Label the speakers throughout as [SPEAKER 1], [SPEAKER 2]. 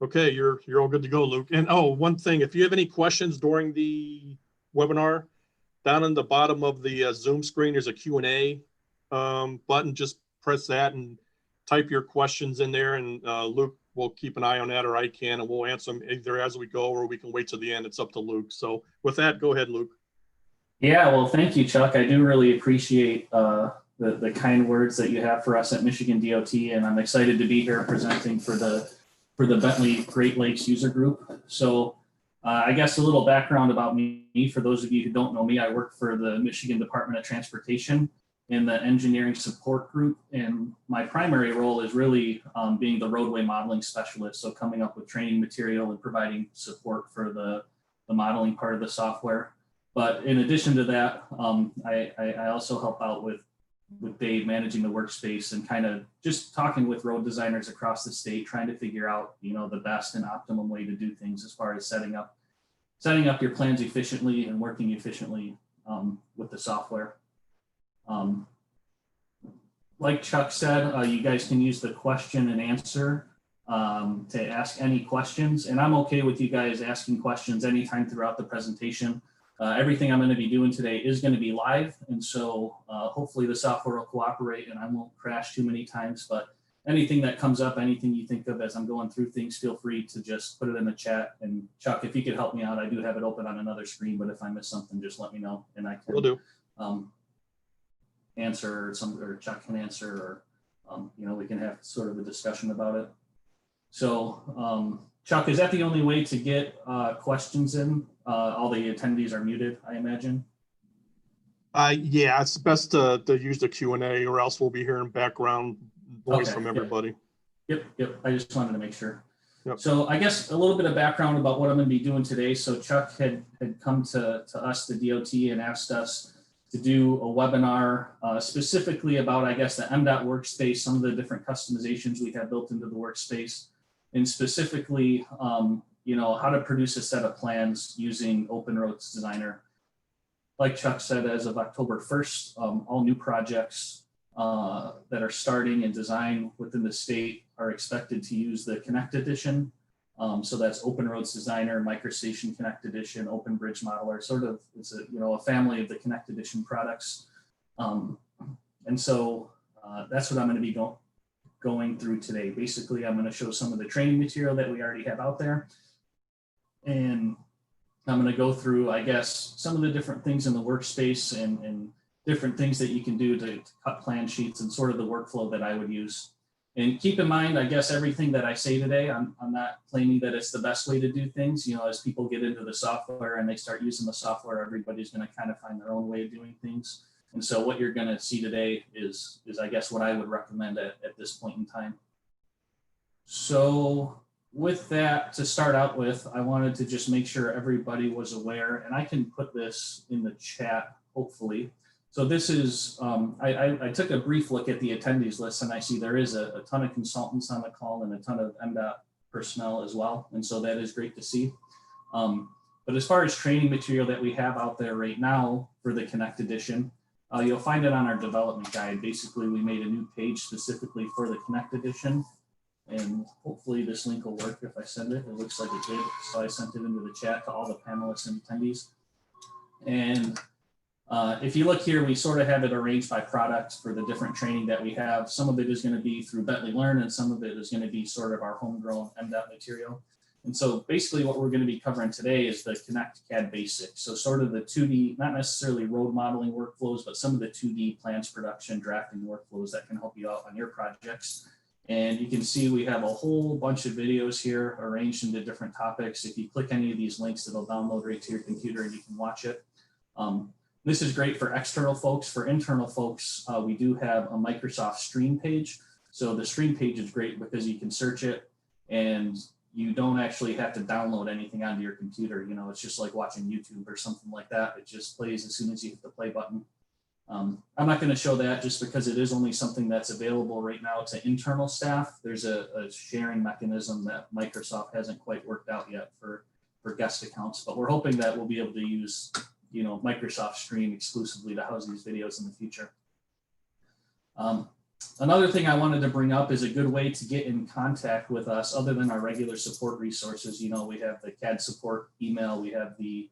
[SPEAKER 1] Okay, you're all good to go, Luke. And oh, one thing, if you have any questions during the webinar, down in the bottom of the Zoom screen, there's a Q&A button. Just press that and type your questions in there, and Luke will keep an eye on that, or I can, and we'll answer them either as we go or we can wait till the end. It's up to Luke. So with that, go ahead, Luke.
[SPEAKER 2] Yeah, well, thank you, Chuck. I do really appreciate the kind words that you have for us at Michigan DOT, and I'm excited to be here presenting for the Bentley Great Lakes User Group. So I guess a little background about me. For those of you who don't know me, I work for the Michigan Department of Transportation in the engineering support group, and my primary role is really being the roadway modeling specialist, so coming up with training material and providing support for the modeling part of the software. But in addition to that, I also help out with Dave managing the workspace and kind of just talking with road designers across the state, trying to figure out, you know, the best and optimum way to do things as far as setting up your plans efficiently and working efficiently with the software. Like Chuck said, you guys can use the question and answer to ask any questions, and I'm okay with you guys asking questions anytime throughout the presentation. Everything I'm going to be doing today is going to be live, and so hopefully the software will cooperate and I won't crash too many times. But anything that comes up, anything you think of as I'm going through things, feel free to just put it in the chat. And Chuck, if you could help me out, I do have it open on another screen, but if I miss something, just let me know and I can. Will do. Answer or Chuck can answer, or you know, we can have sort of a discussion about it. So Chuck, is that the only way to get questions in? All the attendees are muted, I imagine.
[SPEAKER 1] Yeah, it's best to use the Q&A, or else we'll be hearing background voice from everybody.
[SPEAKER 2] Yep. I just wanted to make sure.
[SPEAKER 1] Yep.
[SPEAKER 2] So I guess a little bit of background about what I'm going to be doing today. So Chuck had come to us, the DOT, and asked us to do a webinar specifically about, I guess, the Mdot workspace, some of the different customizations we have built into the workspace, and specifically, you know, how to produce a set of plans using Open Roads Designer. Like Chuck said, as of October 1st, all new projects that are starting and design within the state are expected to use the Connect Edition. So that's Open Roads Designer, MicroStation Connect Edition, Open Bridge Modeler. Sort of, it's a family of the Connect Edition products. And so that's what I'm going to be going through today. Basically, I'm going to show some of the training material that we already have out there, and I'm going to go through, I guess, some of the different things in the workspace and different things that you can do to cut plan sheets and sort of the workflow that I would use. And keep in mind, I guess, everything that I say today, I'm not claiming that it's the best way to do things. You know, as people get into the software and they start using the software, everybody's going to kind of find their own way of doing things. And so what you're going to see today is I guess, what I would recommend at this point in time. So with that, to start out with, I wanted to just make sure everybody was aware, and I can put this in the chat, hopefully. So this is, I took a brief look at the attendees list, and I see there is a ton of consultants on the call and a ton of Mdot personnel as well. And so that is great to see. But as far as training material that we have out there right now for the Connect Edition, you'll find it on our development guide. Basically, we made a new page specifically for the Connect Edition. And hopefully this link will work if I send it. It looks like it did. So I sent it into the chat to all the panelists and attendees. And if you look here, we sort of have it arranged by product for the different training that we have. Some of it is going to be through Bentley Learn, and some of it is going to be sort of our homegrown Mdot material. And so basically what we're going to be covering today is the Connect Cad Basics. So sort of the 2D, not necessarily road modeling workflows, but some of the 2D plans production drafting workflows that can help you out on your projects. And you can see we have a whole bunch of videos here arranged into different topics. If you click any of these links, it'll download right to your computer and you can watch it. This is great for external folks. For internal folks, we do have a Microsoft Stream page. So the Stream page is great because you can search it and you don't actually have to download anything onto your computer. You know, it's just like watching YouTube or something like that. It just plays as soon as you hit the play button. I'm not going to show that just because it is only something that's available right now to internal staff. There's a sharing mechanism that Microsoft hasn't quite worked out yet for guest accounts, but we're hoping that we'll be able to use, you know, Microsoft Stream exclusively to house these videos in the future. Another thing I wanted to bring up is a good way to get in contact with us other than our regular support resources. You know, we have the CAD support email, we have the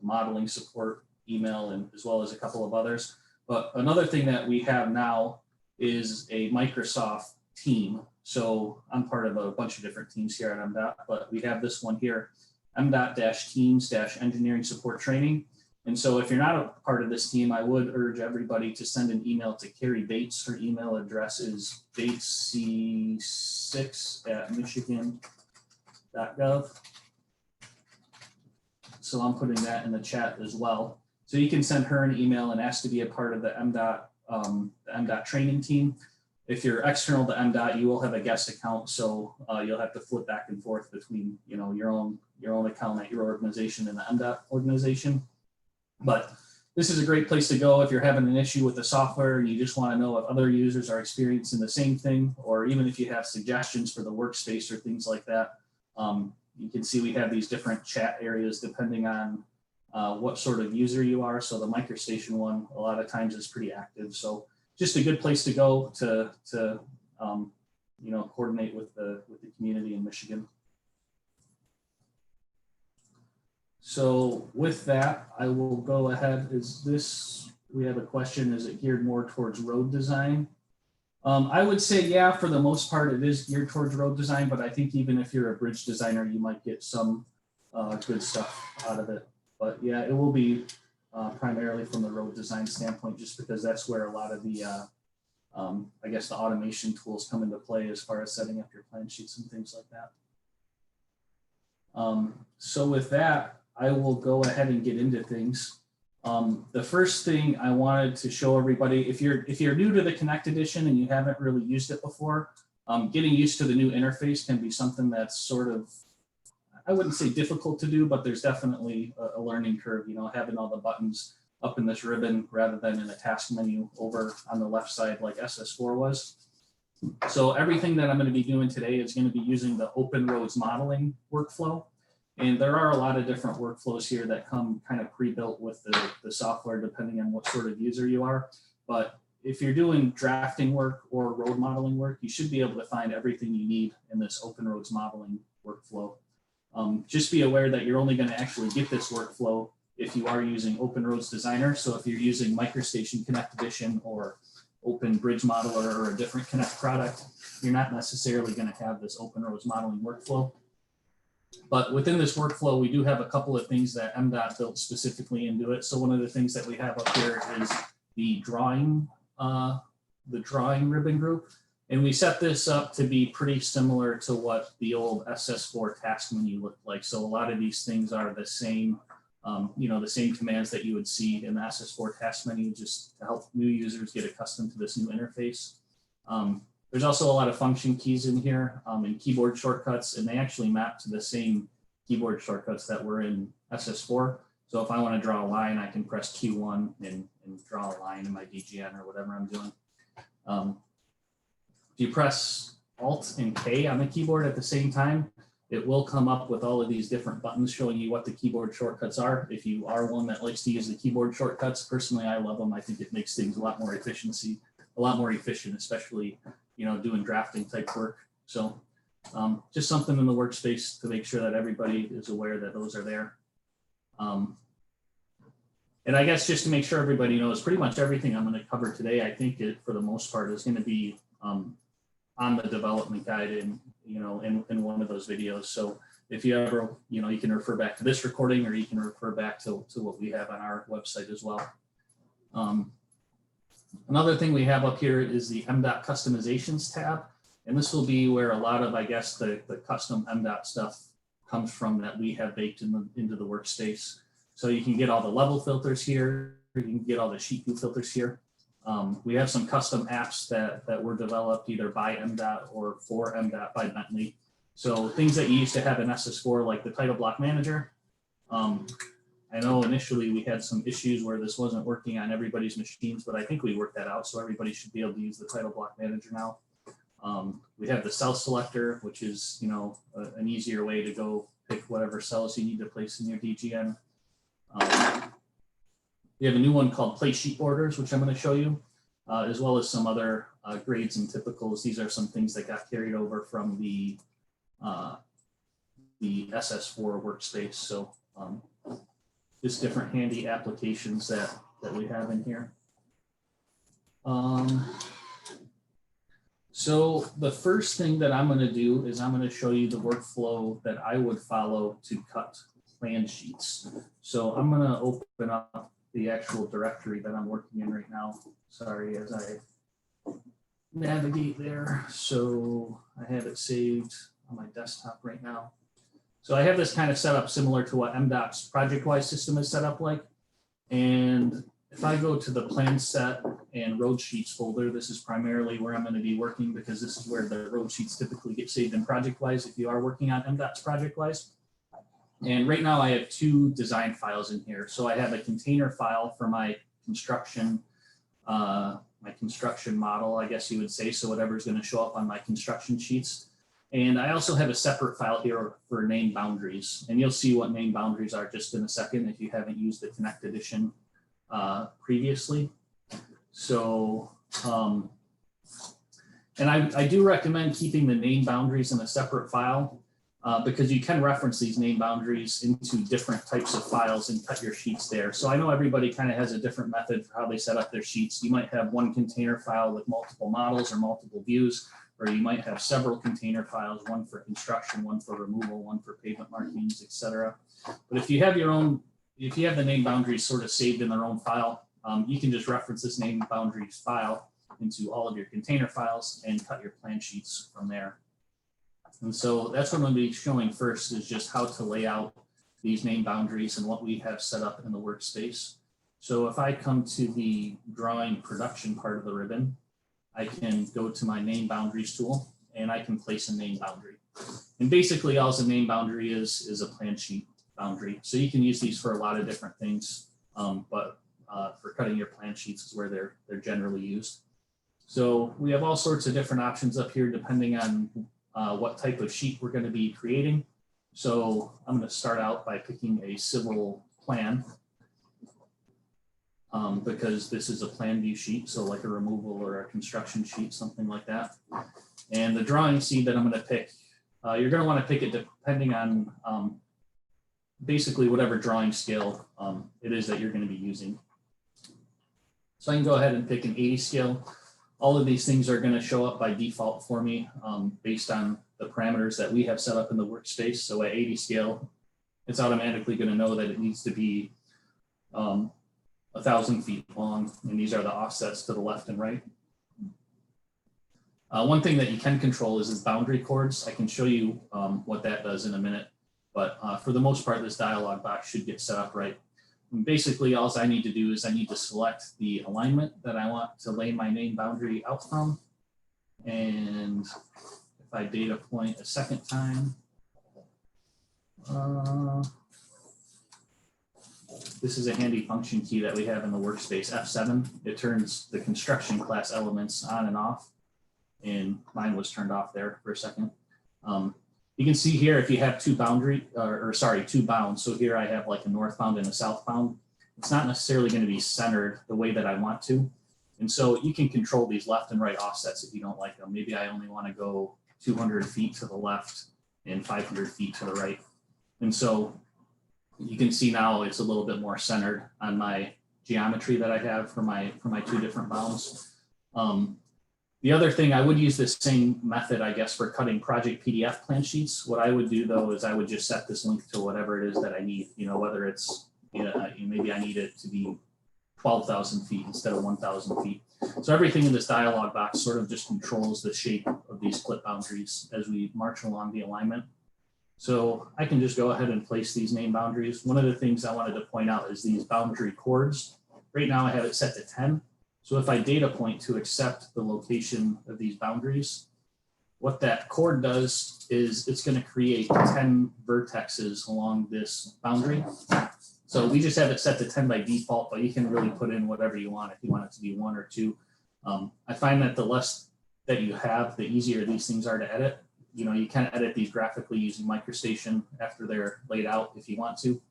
[SPEAKER 2] modeling support email, and as well as a couple of others. But another thing that we have now is a Microsoft team. So I'm part of a bunch of different teams here at Mdot, but we have this one here, Mdot-Teams-Engineering Support Training. And so if you're not a part of this team, I would urge everybody to send an email to Carrie Bates. Her email address is batesc6@michigan.gov. So I'm putting that in the chat as well. So you can send her an email and ask to be a part of the Mdot training team. If you're external to Mdot, you will have a guest account, so you'll have to flip back and forth between, you know, your own account at your organization and the Mdot organization. But this is a great place to go if you're having an issue with the software and you just want to know if other users are experiencing the same thing, or even if you have suggestions for the workspace or things like that. You can see we have these different chat areas depending on what sort of user you are. So the MicroStation one, a lot of times is pretty active. So just a good place to go to you know, coordinate with the community in Michigan. So with that, I will go ahead. We have a question, is it geared more towards road design? I would say, yeah, for the most part, it is geared towards road design, but I think even if you're a bridge designer, you might get some good stuff out of it. But yeah, it will be primarily from the road design standpoint, just because that's where a lot of the, I guess the automation tools come into play as far as setting up your plan sheets and things like that. So with that, I will go ahead and get into things. The first thing I wanted to show everybody, if you're new to the Connect edition and you haven't really used it before, getting used to the new interface can be something that's sort of, I wouldn't say difficult to do, but there's definitely a learning curve, you know, having all the buttons up in this ribbon rather than in a task menu over on the left side like SS4 was. So everything that I'm going to be doing today is going to be using the open roads modeling workflow. And there are a lot of different workflows here that come kind of pre-built with the software, depending on what sort of user you are. But if you're doing drafting work or road modeling work, you should be able to find everything you need in this open roads modeling workflow. Just be aware that you're only going to actually get this workflow if you are using Open Roads Designer. So if you're using MicroStation Connect Edition or Open Bridge Modeler or a different Connect product, you're not necessarily going to have this Open Roads modeling workflow. But within this workflow, we do have a couple of things that Mdot built specifically into it. So one of the things that we have up here is the drawing ribbon group. And we set this up to be pretty similar to what the old SS4 task menu looked like. So a lot of these things are the same, you know, the same commands that you would see in the SS4 task menu, just to help new users get accustomed to this new interface. There's also a lot of function keys in here and keyboard shortcuts, and they actually map to the same keyboard shortcuts that were in SS4. So if I want to draw a line, I can press Q1 and draw a line in my DGN or whatever I'm doing. If you press Alt and K on the keyboard at the same time, it will come up with all of these different buttons showing you what the keyboard shortcuts are. If you are one that likes to use the keyboard shortcuts, personally, I love them. I think it makes things a lot more efficient, especially, you know, doing drafting type work. So just something in the workspace to make sure that everybody is aware that those are there. And I guess just to make sure everybody knows, pretty much everything I'm going to cover today, I think for the most part is going to be on the development guide and, you know, in one of those videos. So if you ever, you know, you can refer back to this recording, or you can refer back to what we have on our website as well. Another thing we have up here is the Mdot Customizations tab. And this will be where a lot of, I guess, the custom Mdot stuff comes from that we have baked into the workspace. So you can get all the level filters here. You can get all the sheet view filters here. We have some custom apps that were developed either by Mdot or for Mdot by Bentley. So things that you used to have in SS4, like the title block manager. I know initially we had some issues where this wasn't working on everybody's machines, but I think we worked that out. So everybody should be able to use the title block manager now. We have the cell selector, which is, you know, an easier way to go pick whatever cells you need to place in your DGN. We have a new one called Place Sheet Borders, which I'm going to show you. as well as some other grades and typicals. These are some things that got carried over from the SS4 workspace. So just different handy applications that we have in here. So the first thing that I'm going to do is I'm going to show you the workflow that I would follow to cut plan sheets. So I'm going to open up the actual directory that I'm working in right now. Sorry, as I navigate there. So I have it saved on my desktop right now. So I have this kind of set up similar to what Mdot's project-wise system is set up like. And if I go to the plan set and road sheets folder, this is primarily where I'm going to be working because this is where the road sheets typically get saved in project-wise if you are working on Mdot's project-wise. And right now I have 2 design files in here. So I have a container file for my construction model, I guess you would say. So whatever's going to show up on my construction sheets. And I also have a separate file here for name boundaries. And you'll see what name boundaries are just in a second if you haven't used the Connect Edition previously. So, and I do recommend keeping the name boundaries in a separate file because you can reference these name boundaries into different types of files and cut your sheets there. So I know everybody kind of has a different method for how they set up their sheets. You might have one container file with multiple models or multiple views, or you might have several container files, one for construction, one for removal, one for pavement markings, etc. But if you have your own, if you have the name boundaries sort of saved in their own file, you can just reference this name boundaries file into all of your container files and cut your plan sheets from there. And so that's what I'm going to be showing first is just how to lay out these name boundaries and what we have set up in the workspace. So if I come to the drawing production part of the ribbon, I can go to my name boundaries tool and I can place a name boundary. And basically all the name boundary is a plan sheet boundary. So you can use these for a lot of different things, but for cutting your plan sheets is where they're generally used. So we have all sorts of different options up here depending on what type of sheet we're going to be creating. So I'm going to start out by picking a civil plan because this is a plan view sheet, so like a removal or a construction sheet, something like that. And the drawing seed that I'm going to pick, you're going to want to pick it depending on basically whatever drawing scale it is that you're going to be using. So I can go ahead and pick an 80 scale. All of these things are going to show up by default for me based on the parameters that we have set up in the workspace. So at 80 scale, it's automatically going to know that it needs to be 1,000 feet long. And these are the offsets to the left and right. One thing that you can control is boundary chords. I can show you what that does in a minute. But for the most part, this dialog box should get set up right. And basically, all I need to do is I need to select the alignment that I want to lay my name boundary out from. And if I data point a second time, this is a handy function key that we have in the workspace, F7. It turns the construction class elements on and off. And mine was turned off there for a second. You can see here if you have two bounds. So here I have like a northbound and a southbound. It's not necessarily going to be centered the way that I want to. And so you can control these left and right offsets if you don't like them. Maybe I only want to go 200 feet to the left and 500 feet to the right. And so you can see now it's a little bit more centered on my geometry that I have for my two different bounds. The other thing, I would use this same method, I guess, for cutting project PDF plan sheets. What I would do, though, is I would just set this link to whatever it is that I need, whether it's, maybe I need it to be 12,000 feet instead of 1,000 feet. So everything in this dialog box sort of just controls the shape of these clip boundaries as we march along the alignment. So I can just go ahead and place these name boundaries. One of the things I wanted to point out is these boundary chords. Right now I have it set to 10. So if I data point to accept the location of these boundaries, what that chord does is it's going to create 10 vertexes along this boundary. So we just have it set to 10 by default, but you can really put in whatever you want if you want it to be 1 or 2. I find that the less that you have, the easier these things are to edit. You can edit these graphically using MicroStation after they're laid out if you want to.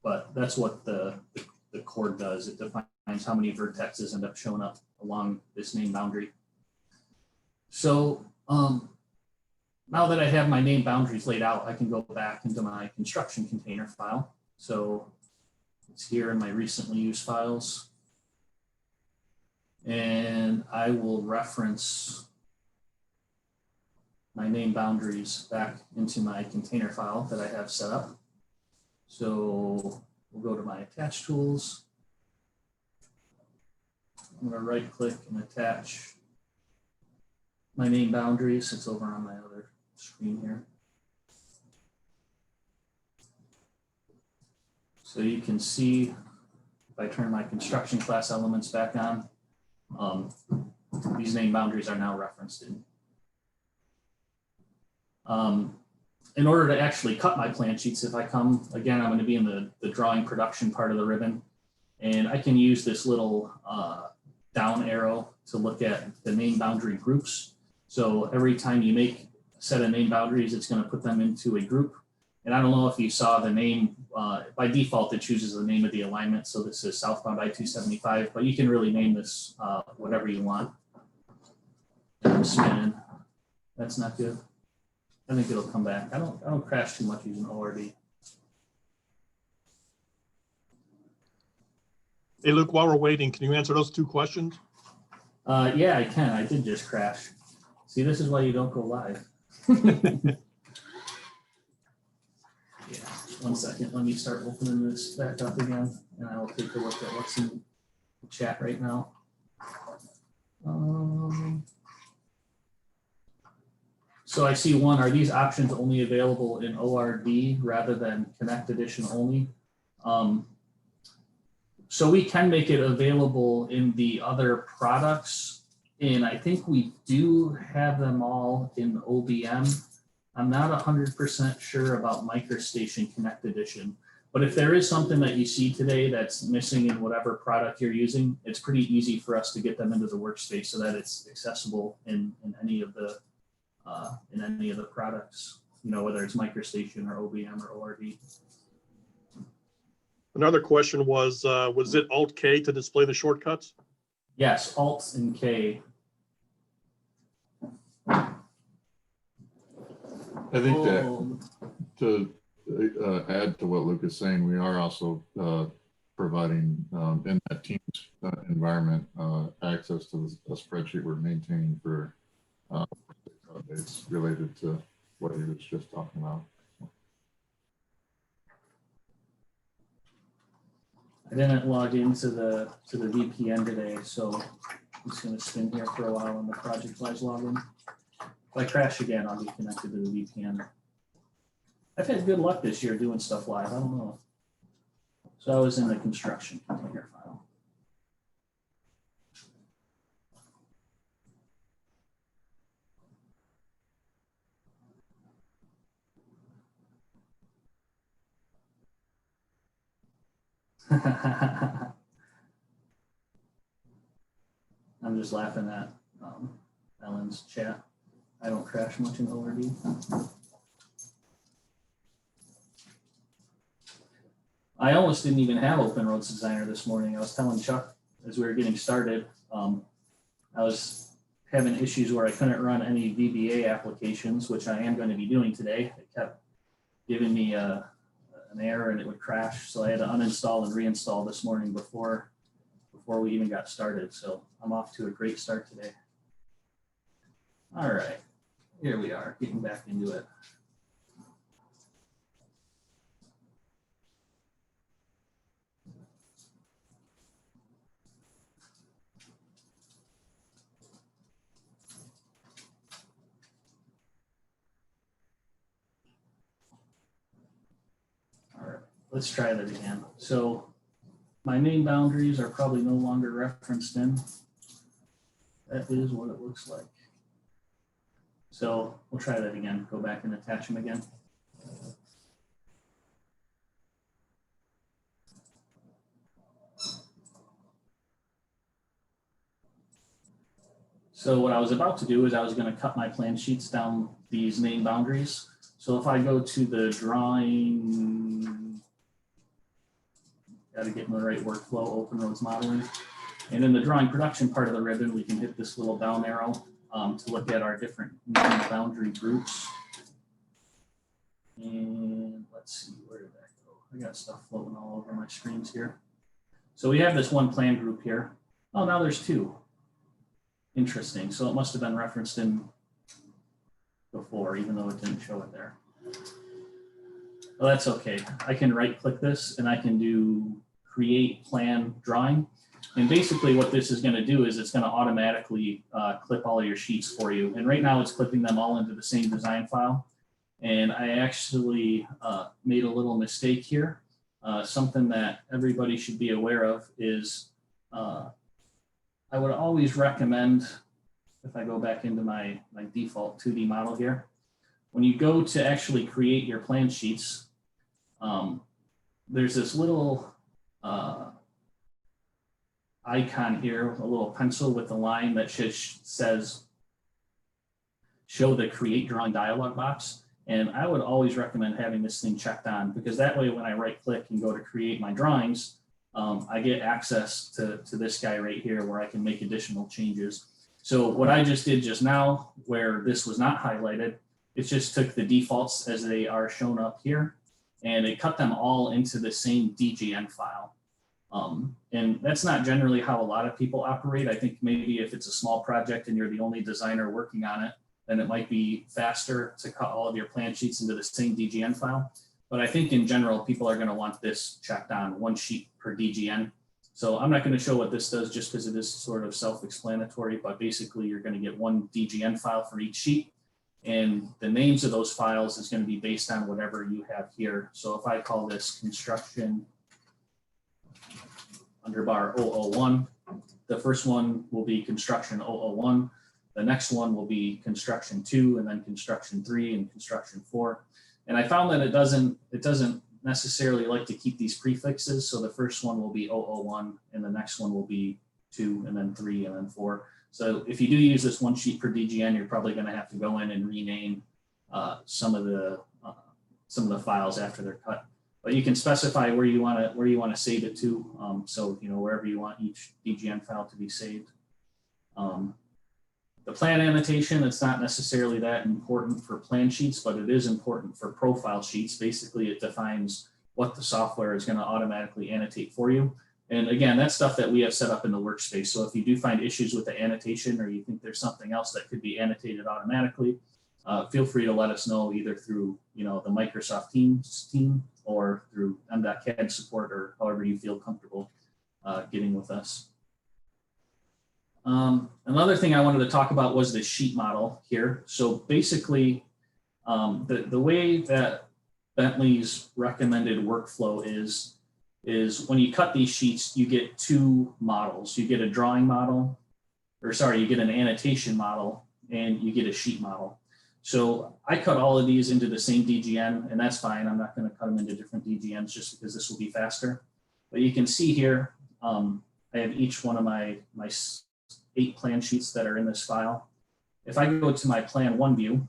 [SPEAKER 2] But that's what the the chord does. It defines how many vertexes end up showing up along this name boundary. So now that I have my name boundaries laid out, I can go back into my construction container file. So it's here in my recently used files. And I will reference my name boundaries back into my container file that I have set up. So we'll go to my attach tools. I'm going to right click and attach my name boundaries. It's over on my other screen here. So you can see if I turn my construction class elements back on, these name boundaries are now referenced in. In order to actually cut my plan sheets, if I come, again, I'm going to be in the drawing production part of the ribbon, and I can use this little down arrow to look at the name boundary groups. So every time you make a set of name boundaries, it's going to put them into a group. And I don't know if you saw the name, by default, it chooses the name of the alignment. So this is southbound I-275, but you can really name this whatever you want. Spin. That's not good. I think it'll come back. I don't crash too much using ORD.
[SPEAKER 1] Hey, Luke, while we're waiting, can you answer those 2 questions?
[SPEAKER 2] Yeah, I can. I did just crash. See, this is why you don't go live. Yeah, 1 second. Let me start opening this back up again, and I will take a look at what's in the chat right now. So I see one, are these options only available in ORD rather than Connect Edition only? So we can make it available in the other products, and I think we do have them all in OBM. I'm not 100% sure about MicroStation Connect Edition, but if there is something that you see today that's missing in whatever product you're using, it's pretty easy for us to get them into the workspace so that it's accessible in any of the products, you know, whether it's MicroStation or OBM or ORD.
[SPEAKER 1] Another question was it Alt-K to display the shortcuts?
[SPEAKER 2] Yes, Alt and K.
[SPEAKER 3] I think that to add to what Luke is saying, we are also providing in that Teams environment access to a spreadsheet we're maintaining for updates related to what he was just talking about.
[SPEAKER 2] I didn't log into the VPN today, so I'm just going to spin here for a while on the project wise login. If I crash again, I'll be connected to the VPN. I've had good luck this year doing stuff live. I don't know. So I was in the construction container file. I'm just laughing at Ellen's chat. I don't crash much in ORD. I almost didn't even have Open Roads Designer this morning. I was telling Chuck as we were getting started, I was having issues where I couldn't run any VBA applications, which I am going to be doing today. It kept giving me an error and it would crash. So I had to uninstall and reinstall this morning before we even got started. So I'm off to a great start today. All right, here we are getting back into it. All right, let's try that again. So my name boundaries are probably no longer referenced in. That is what it looks like. So we'll try that again. Go back and attach them again. So what I was about to do is I was going to cut my plan sheets down these name boundaries. So if I go to the drawing got to get in the right workflow, open roads modeling. And in the drawing production part of the ribbon, we can hit this little down arrow to look at our different boundary groups. And let's see, where did that go? I got stuff floating all over my screens here. So we have this one plan group here. Oh, now there's two. Interesting. So it must have been referenced in before, even though it didn't show it there. Well, that's okay. I can right click this and I can do create plan drawing. And basically what this is going to do is it's going to automatically clip all of your sheets for you. And right now it's clipping them all into the same design file. And I actually made a little mistake here. Something that everybody should be aware of is I would always recommend, if I go back into my default 2D model here, when you go to actually create your plan sheets, there's this little icon here, a little pencil with a line that says show the create drawing dialog box. And I would always recommend having this thing checked on, because that way when I right click and go to create my drawings, I get access to this guy right here where I can make additional changes. So what I just did just now, where this was not highlighted, it just took the defaults as they are shown up here, and it cut them all into the same DGN file. And that's not generally how a lot of people operate. I think maybe if it's a small project and you're the only designer working on it, then it might be faster to cut all of your plan sheets into the same DGN file. But I think in general, people are going to want this checked on, one sheet per DGN. So I'm not going to show what this does just because it is sort of self-explanatory, but basically you're going to get one DGN file for each sheet. And the names of those files is going to be based on whatever you have here. So if I call this construction underbar 001, the first one will be construction 001. The next one will be construction 2, and then construction 3 and construction 4. And I found that it doesn't necessarily like to keep these prefixes. So the first one will be 001, and the next one will be 2, and then 3, and then 4. So if you do use this one sheet per DGN, you're probably going to have to go in and rename some of the files after they're cut. But you can specify where you want to save it to. So wherever you want each DGN file to be saved. The plan annotation, it's not necessarily that important for plan sheets, but it is important for profile sheets. Basically, it defines what the software is going to automatically annotate for you. And again, that's stuff that we have set up in the workspace. So if you do find issues with the annotation, or you think there's something else that could be annotated automatically, feel free to let us know either through the Microsoft Teams team or through Mdot Cad support, or however you feel comfortable getting with us. Another thing I wanted to talk about was the sheet model here. So basically, the way that Bentley's recommended workflow is when you cut these sheets, you get two models. You get a drawing model, you get an annotation model, and you get a sheet model. So I cut all of these into the same DGN, and that's fine. I'm not going to cut them into different DGNs just because this will be faster. But you can see here, I have each one of my 8 plan sheets that are in this file. If I go to my plan 1 view,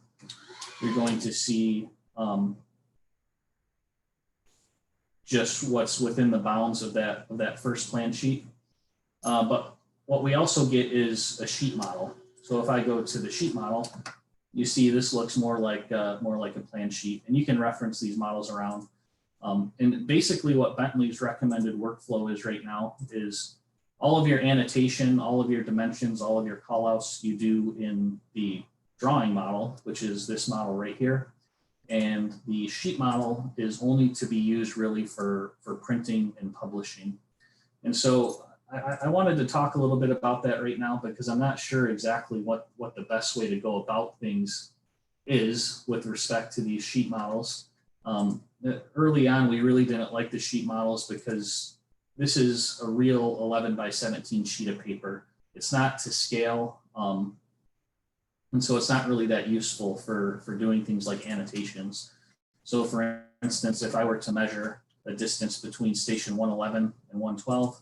[SPEAKER 2] you're going to see just what's within the bounds of that first plan sheet. But what we also get is a sheet model. So if I go to the sheet model, you see this looks more like a plan sheet, and you can reference these models around. And basically what Bentley's recommended workflow is right now is all of your annotation, all of your dimensions, all of your callouts you do in the drawing model, which is this model right here. And the sheet model is only to be used really for printing and publishing. And so I wanted to talk a little bit about that right now, because I'm not sure exactly what the best way to go about things is with respect to these sheet models. Early on, we really didn't like the sheet models because this is a real 11 by 17 sheet of paper. It's not to scale. And so it's not really that useful for doing things like annotations. So for instance, if I were to measure the distance between station 111 and 112,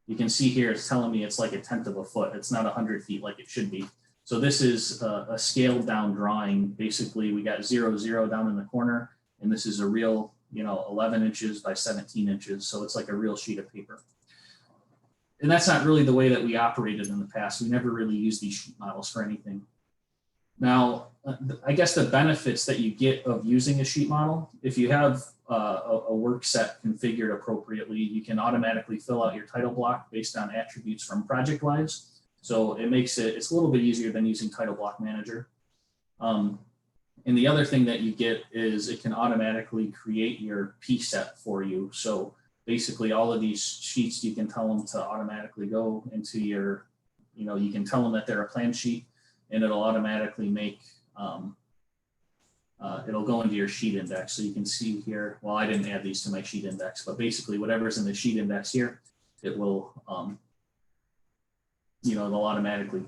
[SPEAKER 2] you can see here it's telling me it's like 1/10 of a foot. It's not 100 feet like it should be. So this is a scaled down drawing. Basically, we got 0, 0 down in the corner, and this is a real 11 inches by 17 inches. So it's like a real sheet of paper. And that's not really the way that we operated in the past. We never really used these sheet models for anything. Now, I guess the benefits that you get of using a sheet model, if you have a work set configured appropriately, you can automatically fill out your title block based on attributes from ProjectWise. So it's a little bit easier than using Title Block Manager. And the other thing that you get is it can automatically create your P set for you. So basically all of these sheets, you can tell them to automatically go into your, you can tell them that they're a plan sheet, and it'll automatically make, it'll go into your sheet index. So you can see here, well, I didn't add these to my sheet index, but basically whatever's in the sheet index here, it will, it'll automatically,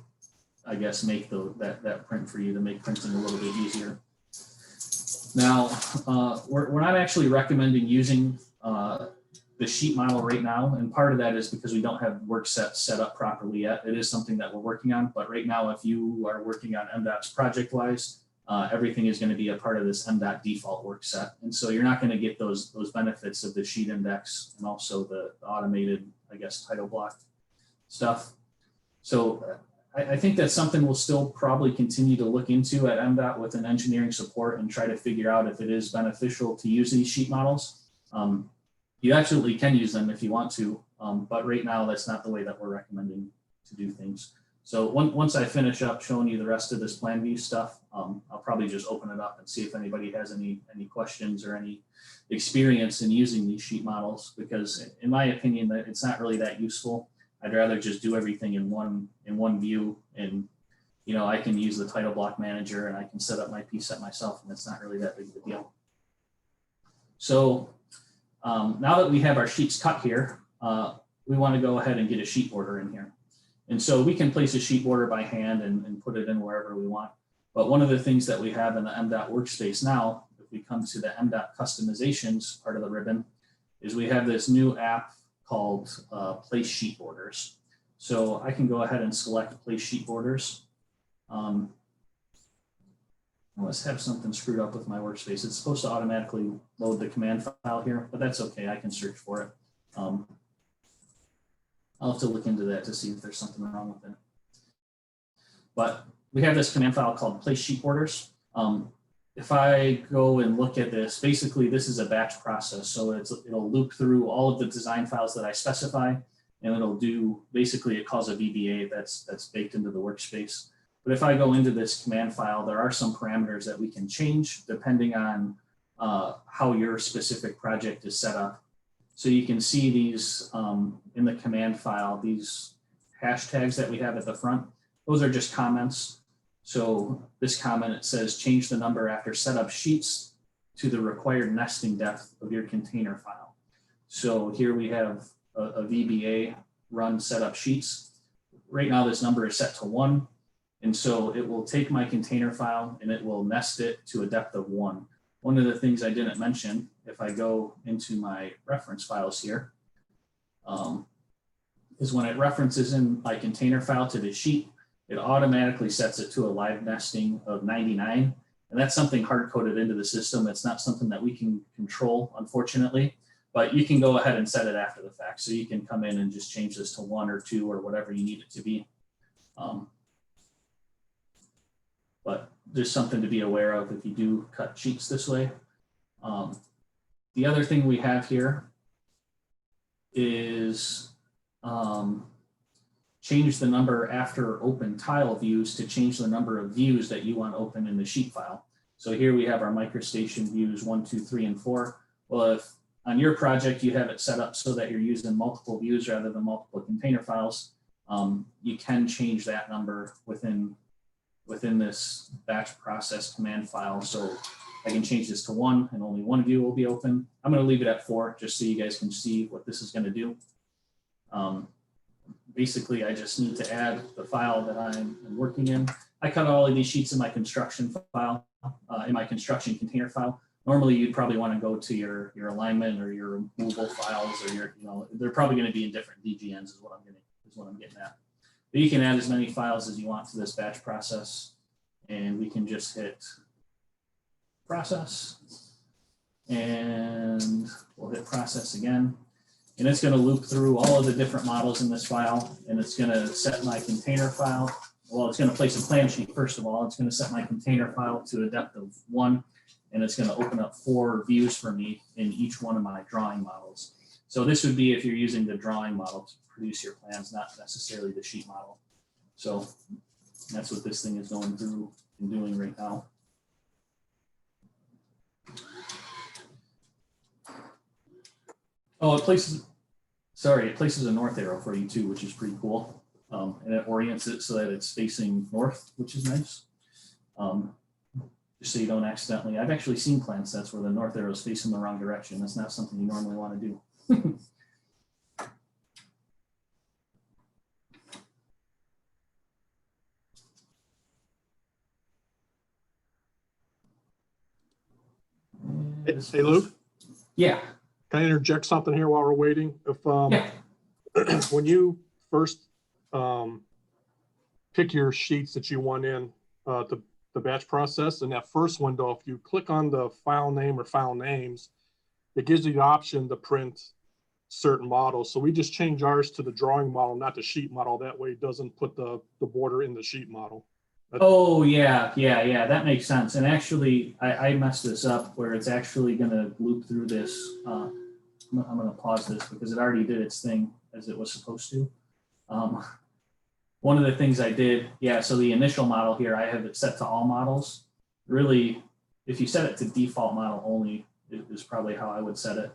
[SPEAKER 2] I guess, make that print for you to make printing a little bit easier. Now, we're not actually recommending using the sheet model right now, and part of that is because we don't have work sets set up properly yet. It is something that we're working on, but right now, if you are working on Mdot's ProjectWise, everything is going to be a part of this Mdot default work set, and so you're not going to get those benefits of the sheet index and also the automated, I guess, title block stuff. So I think that's something we'll still probably continue to look into at Mdot with an engineering support and try to figure out if it is beneficial to use these sheet models. You absolutely can use them if you want to, but right now that's not the way that we're recommending to do things. So once I finish up showing you the rest of this plan view stuff, I'll probably just open it up and see if anybody has any questions or any experience in using these sheet models, because in my opinion, that it's not really that useful. I'd rather just do everything in one view, and I can use the title block manager and I can set up my P set myself, and it's not really that big of a deal. So now that we have our sheets cut here, we want to go ahead and get a sheet border in here. And so we can place a sheet border by hand and put it in wherever we want. But one of the things that we have in the Mdot workspace now, if we come to the Mdot Customizations part of the ribbon, is we have this new app called Place Sheet Borders. So I can go ahead and select Place Sheet Borders. I must have something screwed up with my workspace. It's supposed to automatically load the command file here, but that's okay. I can search for it. I'll have to look into that to see if there's something wrong with it. But we have this command file called Place Sheet Borders. If I go and look at this, basically this is a batch process. So it'll loop through all of the design files that I specify, and it'll do, basically it calls a VBA that's baked into the workspace. But if I go into this command file, there are some parameters that we can change depending on how your specific project is set up. So you can see these in the command file, these hashtags that we have at the front, those are just comments. So this comment, it says, change the number after setup sheets to the required nesting depth of your container file. So here we have a VBA run setup sheets. Right now, this number is set to 1. And so it will take my container file and it will nest it to a depth of 1. One of the things I didn't mention, if I go into my reference files here, is when it references in my container file to the sheet, it automatically sets it to a live nesting of 99. And that's something hard-coded into the system. It's not something that we can control, unfortunately, but you can go ahead and set it after the fact. So you can come in and just change this to 1 or 2 or whatever you need it to be. But there's something to be aware of if you do cut sheets this way. The other thing we have here is change the number after open tile views to change the number of views that you want open in the sheet file. So here we have our microstation views 1, 2, 3, and 4. Well, if on your project you have it set up so that you're using multiple views rather than multiple container files, you can change that number within this batch process command file. So I can change this to 1 and only 1 view will be open. I'm going to leave it at 4 just so you guys can see what this is going to do. Basically, I just need to add the file that I'm working in. I cut all of these sheets in my construction file, in my construction container file. Normally, you'd probably want to go to your alignment or your removal files, or your, they're probably going to be in different DGNs is what I'm getting at. But you can add as many files as you want to this batch process, and we can just hit process. And we'll hit process again. And it's going to loop through all of the different models in this file, and it's going to set my container file. Well, it's going to place a plan sheet first of all. It's going to set my container file to a depth of 1, and it's going to open up 4 views for me in each one of my drawing models. So this would be if you're using the drawing model to produce your plans, not necessarily the sheet model. So that's what this thing is going through and doing right now. Oh, it places a north arrow for you too, which is pretty cool. And it orients it so that it's facing north, which is nice. Just so you don't accidentally, I've actually seen plan sets where the north arrow is facing the wrong direction. That's not something you normally want to do.
[SPEAKER 1] Hey, Luke?
[SPEAKER 2] Yeah.
[SPEAKER 1] Can I interject something here while we're waiting? If
[SPEAKER 2] Yeah.
[SPEAKER 1] when you first pick your sheets that you want in the batch process, in that first window, if you click on the file name or file names, it gives you the option to print certain models. So we just change ours to the drawing model, not the sheet model. That way it doesn't put the border in the sheet model.
[SPEAKER 2] Oh, yeah. That makes sense. And actually, I messed this up where it's actually going to loop through this. I'm going to pause this because it already did its thing as it was supposed to. One of the things I did, so the initial model here, I have it set to all models. Really, if you set it to default model only, is probably how I would set it.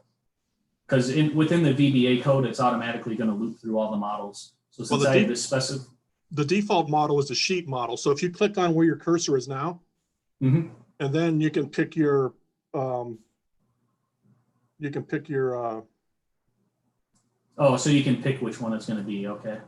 [SPEAKER 2] Because within the VBA code, it's automatically going to loop through all the models. So since I have this specific...
[SPEAKER 1] The default model is the sheet model. So if you click on where your cursor is now, and then you can pick your, oh,
[SPEAKER 2] so you can pick which one it's going to be. Okay.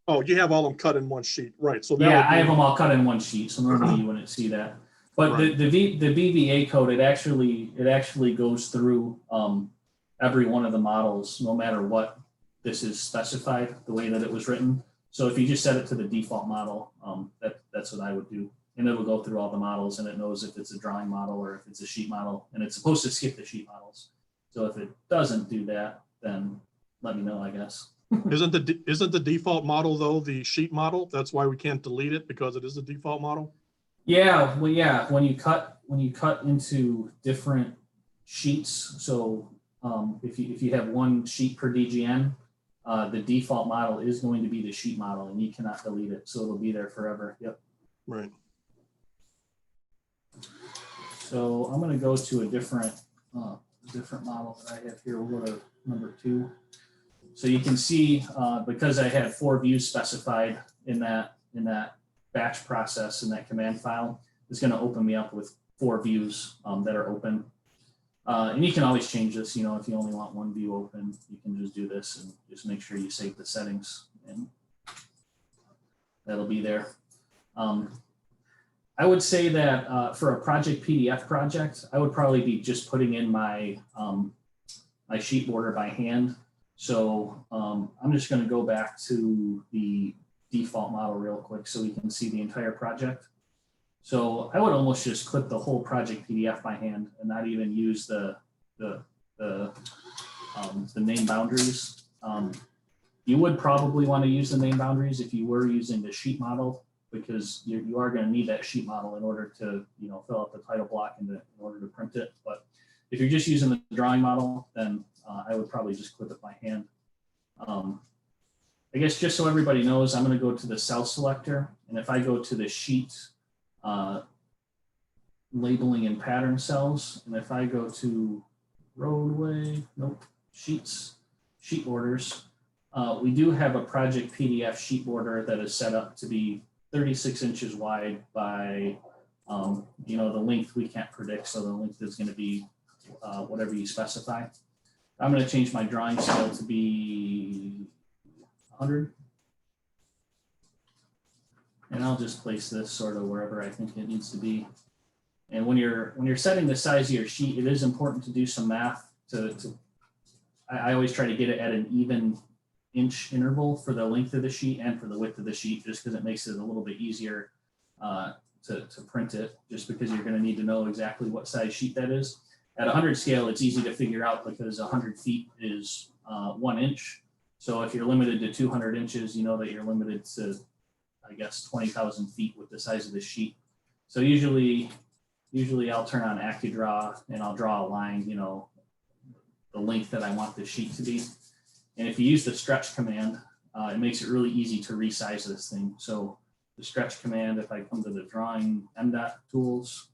[SPEAKER 1] Oh, you have all them cut in one sheet, right? So
[SPEAKER 2] I have them all cut in one sheet. So normally you wouldn't see that. But
[SPEAKER 1] right.
[SPEAKER 2] the VBA code, it actually goes through every one of the models, no matter what this is specified, the way that it was written. So if you just set it to the default model, that's what I would do. And it'll go through all the models, and it knows if it's a drawing model or if it's a sheet model, and it's supposed to skip the sheet models. So if it doesn't do that, then let me know, I guess.
[SPEAKER 1] Isn't the default model though the sheet model? That's why we can't delete it, because it is a default model.
[SPEAKER 2] Yeah, well, yeah. When you cut into different sheets, so if you have one sheet per DGN, the default model is going to be the sheet model, and you cannot delete it, so it'll be there forever. Yep.
[SPEAKER 1] Right.
[SPEAKER 2] So I'm going to go to a different model that I have here. We'll go to number 2. So you can see because I had 4 views specified in that batch process in that command file, it's going to open me up with 4 views that are open. And you can always change this, if you only want 1 view open, you can just do this and just make sure you save the settings, and that'll be there. I would say that for a project PDF project, I would probably be just putting in my my sheet border by hand. So I'm just going to go back to the default model real quick so we can see the entire project. So I would almost just clip the whole project PDF by hand and not even use the name boundaries. You would probably want to use the name boundaries if you were using the sheet model, because you are going to need that sheet model in order to fill out the title block in order to print it. But if you're just using the drawing model, then I would probably just clip it by hand. I guess just so everybody knows, I'm going to go to the cell selector, and if I go to the sheet labeling and pattern cells, and if I go to roadway, sheets, sheet borders, we do have a project PDF sheet border that is set up to be 36 inches wide by, the length we can't predict, so the length is going to be whatever you specify. I'm going to change my drawing scale to be 100. And I'll just place this sort of wherever I think it needs to be. And when you're setting the size of your sheet, it is important to do some math. I always try to get it at an even inch interval for the length of the sheet and for the width of the sheet, just because it makes it a little bit easier to print it, just because you're going to need to know exactly what size sheet that is. At 100 scale, it's easy to figure out because 100 feet is 1 inch. So if you're limited to 200 inches, you know that you're limited to, I guess, 20,000 feet with the size of the sheet. So usually I'll turn on AccuDraw and I'll draw a line, you know, the length that I want the sheet to be. And if you use the stretch command, it makes it really easy to resize this thing. So the stretch command, if I come to the drawing Mdot tools,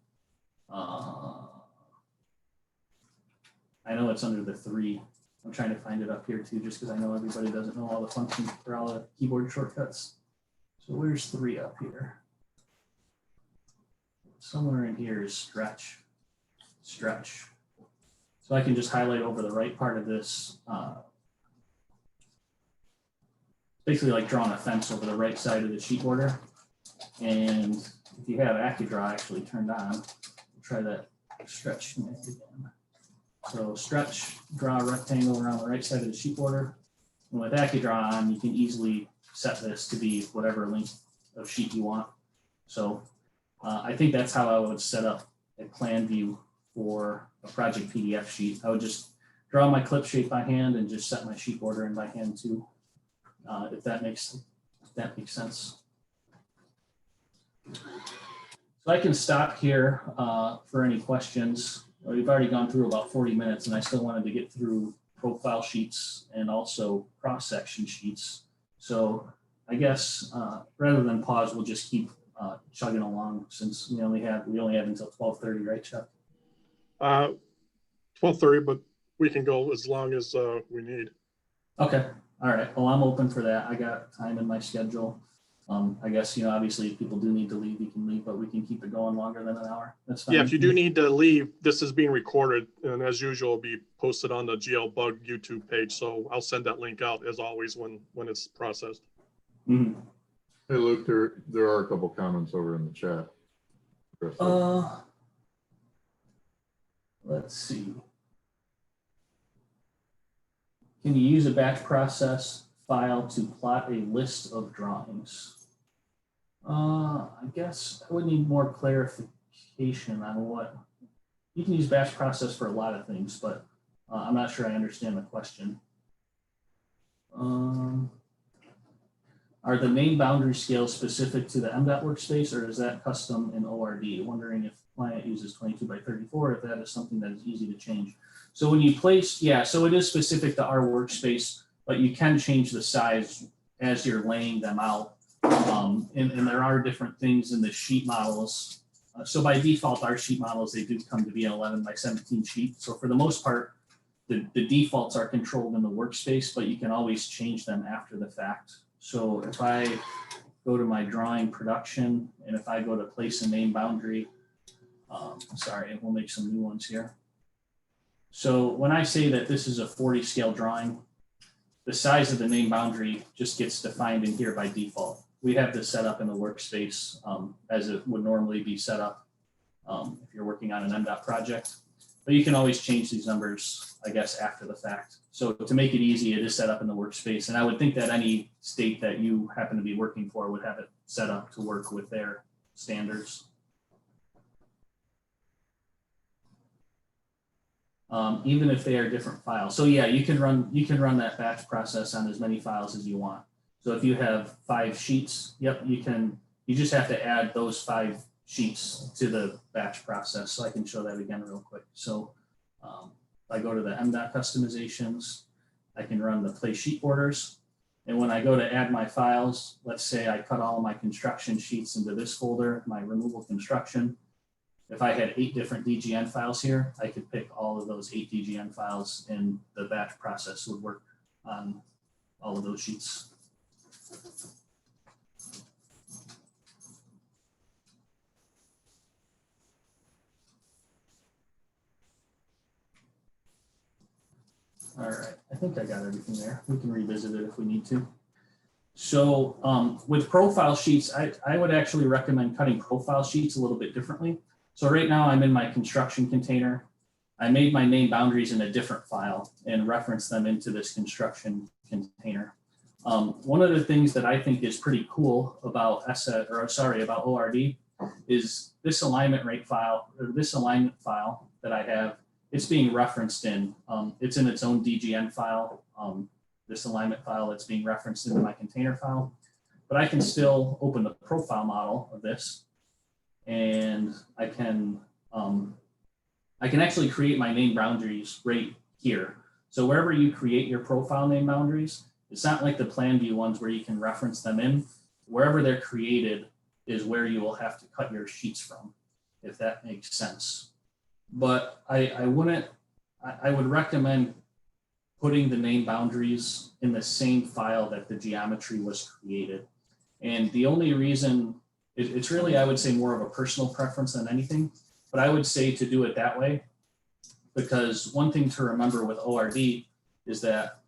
[SPEAKER 2] I know it's under the 3. I'm trying to find it up here too, just because I know everybody doesn't know all the functions for all the keyboard shortcuts. So where's 3 up here? Somewhere in here is stretch. So I can just highlight over the right part of this. Basically like drawing a fence over the right side of the sheet border. And if you have AccuDraw actually turned on, we'll try that stretch command again. So stretch, draw a rectangle around the right side of the sheet border. And with AccuDraw on, you can easily set this to be whatever length of sheet you want. So I think that's how I would set up a plan view for a project PDF sheet. I would just draw my clip shape by hand and just set my sheet border in by hand too, if that makes sense. So I can stop here for any questions. We've already gone through about 40 minutes and I still wanted to get through profile sheets and also cross-section sheets. So I guess rather than pause, we'll just keep chugging along since we only have until 12:30, right, Chuck?
[SPEAKER 1] 12:30, but we can go as long as we need.
[SPEAKER 2] Okay, all right. Well, I'm open for that. I got time in my schedule. I guess, you know, obviously if people do need to leave, you can leave, but we can keep it going longer than an hour. That's fine.
[SPEAKER 1] Yeah, if you do need to leave, this is being recorded and as usual, it'll be posted on the GLBUG YouTube page. So I'll send that link out as always when it's processed.
[SPEAKER 2] Mm-hmm.
[SPEAKER 3] Hey, Luke, there are a couple comments over in the chat.
[SPEAKER 2] Let's see. Can you use a batch process file to plot a list of drawings? I guess I would need more clarification on what. You can use batch process for a lot of things, but I'm not sure I understand the question. Are the name boundary scales specific to the Mdot workspace, or is that custom in ORD? Wondering if the client uses 22 by 34, if that is something that is easy to change. So when you place, yeah, so it is specific to our workspace, but you can change the size as you're laying them out. And there are different things in the sheet models. So by default, our sheet models, they do come to be an 11 by 17 sheet. So for the most part, the defaults are controlled in the workspace, but you can always change them after the fact. So if I go to my drawing production, and if I go to place a name boundary, sorry, we'll make some new ones here. So when I say that this is a 40 scale drawing, the size of the name boundary just gets defined in here by default. We have this set up in the workspace as it would normally be set up if you're working on an Mdot project. But you can always change these numbers, I guess, after the fact. So to make it easy, it is set up in the workspace. And I would think that any state that you happen to be working for would have it set up to work with their standards. Even if they are different files. So yeah, you can run that batch process on as many files as you want. So if you have 5 sheets, yep, you just have to add those 5 sheets to the batch process. So I can show that again real quick. So if I go to the Mdot Customizations, I can run the place sheet borders. And when I go to add my files, let's say I cut all my construction sheets into this folder, my removal construction. If I had 8 different DGN files here, I could pick all of those 8 DGN files and the batch process would work on all of those sheets. All right, I think I got everything there. We can revisit it if we need to. So with profile sheets, I would actually recommend cutting profile sheets a little bit differently. So right now I'm in my construction container. I made my name boundaries in a different file and reference them into this construction container. One of the things that I think is pretty cool about about ORD is this alignment rate file, or this alignment file that I have, it's being referenced in, it's in its own DGN file, this alignment file that's being referenced into my container file. But I can still open the profile model of this, and I can actually create my name boundaries right here. So wherever you create your profile name boundaries, it's not like the plan view ones where you can reference them in. Wherever they're created is where you will have to cut your sheets from, if that makes sense. But I would recommend putting the name boundaries in the same file that the geometry was created. And the only reason, it's really, I would say, more of a personal preference than anything, but I would say to do it that way, because one thing to remember with ORD is that,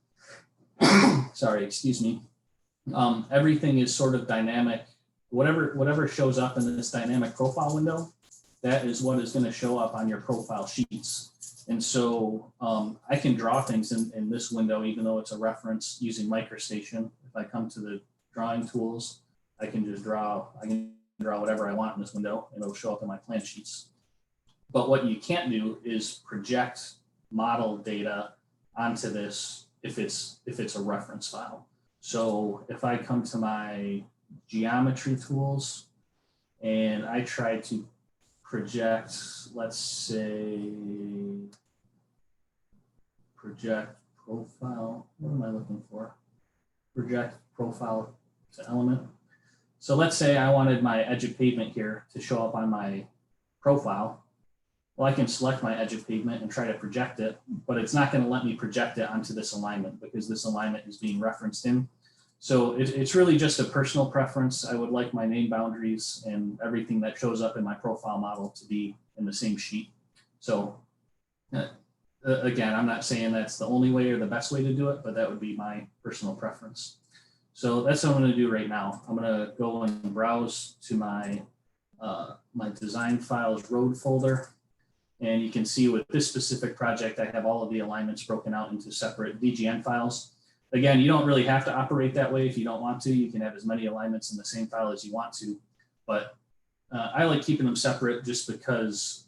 [SPEAKER 2] sorry, excuse me, everything is sort of dynamic. Whatever shows up in this dynamic profile window, that is what is going to show up on your profile sheets. And so I can draw things in this window, even though it's a reference using MicroStation. If I come to the drawing tools, I can just draw, whatever I want in this window, and it'll show up in my plan sheets. But what you can't do is project model data onto this if it's a reference file. So if I come to my geometry tools and I try to project, let's say, project profile, what am I looking for? Project profile to element. So let's say I wanted my edge of pavement here to show up on my profile. Well, I can select my edge of pavement and try to project it, but it's not going to let me project it onto this alignment because this alignment is being referenced in. So it's really just a personal preference. I would like my name boundaries and everything that shows up in my profile model to be in the same sheet. So again, I'm not saying that's the only way or the best way to do it, but that would be my personal preference. So that's what I'm going to do right now. I'm going to go and browse to my my design files road folder. And you can see with this specific project, I have all of the alignments broken out into separate DGN files. Again, you don't really have to operate that way if you don't want to. You can have as many alignments in the same file as you want to. But I like keeping them separate just because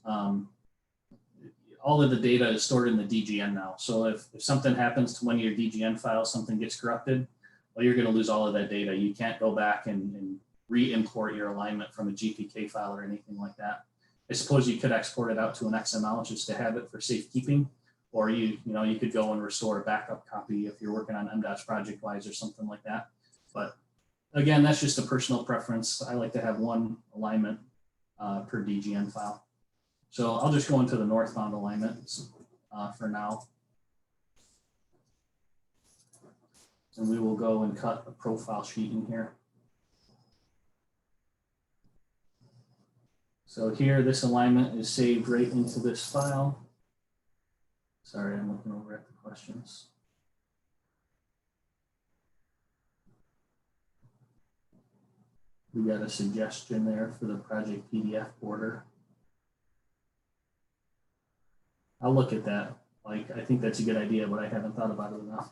[SPEAKER 2] all of the data is stored in the DGN now. So if something happens to one of your DGN files, something gets corrupted, well, you're going to lose all of that data. You can't go back and re-import your alignment from a GPK file or anything like that. I suppose you could export it out to an XML just to have it for safekeeping, or you could go and restore a backup copy if you're working on Mdot project-wise or something like that. But again, that's just a personal preference. I like to have one alignment per DGN file. So I'll just go into the northbound alignment for now. And we will go and cut a profile sheet in here. So here, this alignment is saved right into this file. Sorry, I'm looking over at the questions. We got a suggestion there for the project PDF border. I'll look at that. Like, I think that's a good idea, but I haven't thought about it enough.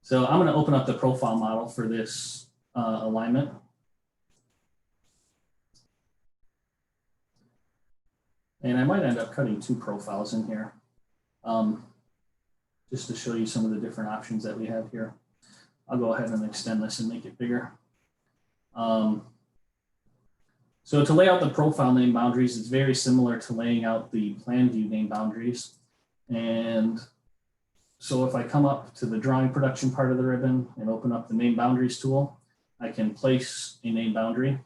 [SPEAKER 2] So I'm going to open up the profile model for this alignment. And I might end up cutting two profiles in here just to show you some of the different options that we have here. I'll go ahead and extend this and make it bigger. So to lay out the profile name boundaries, it's very similar to laying out the plan view name boundaries. And so if I come up to the drawing production part of the ribbon and open up the name boundaries tool, I can place a name boundary.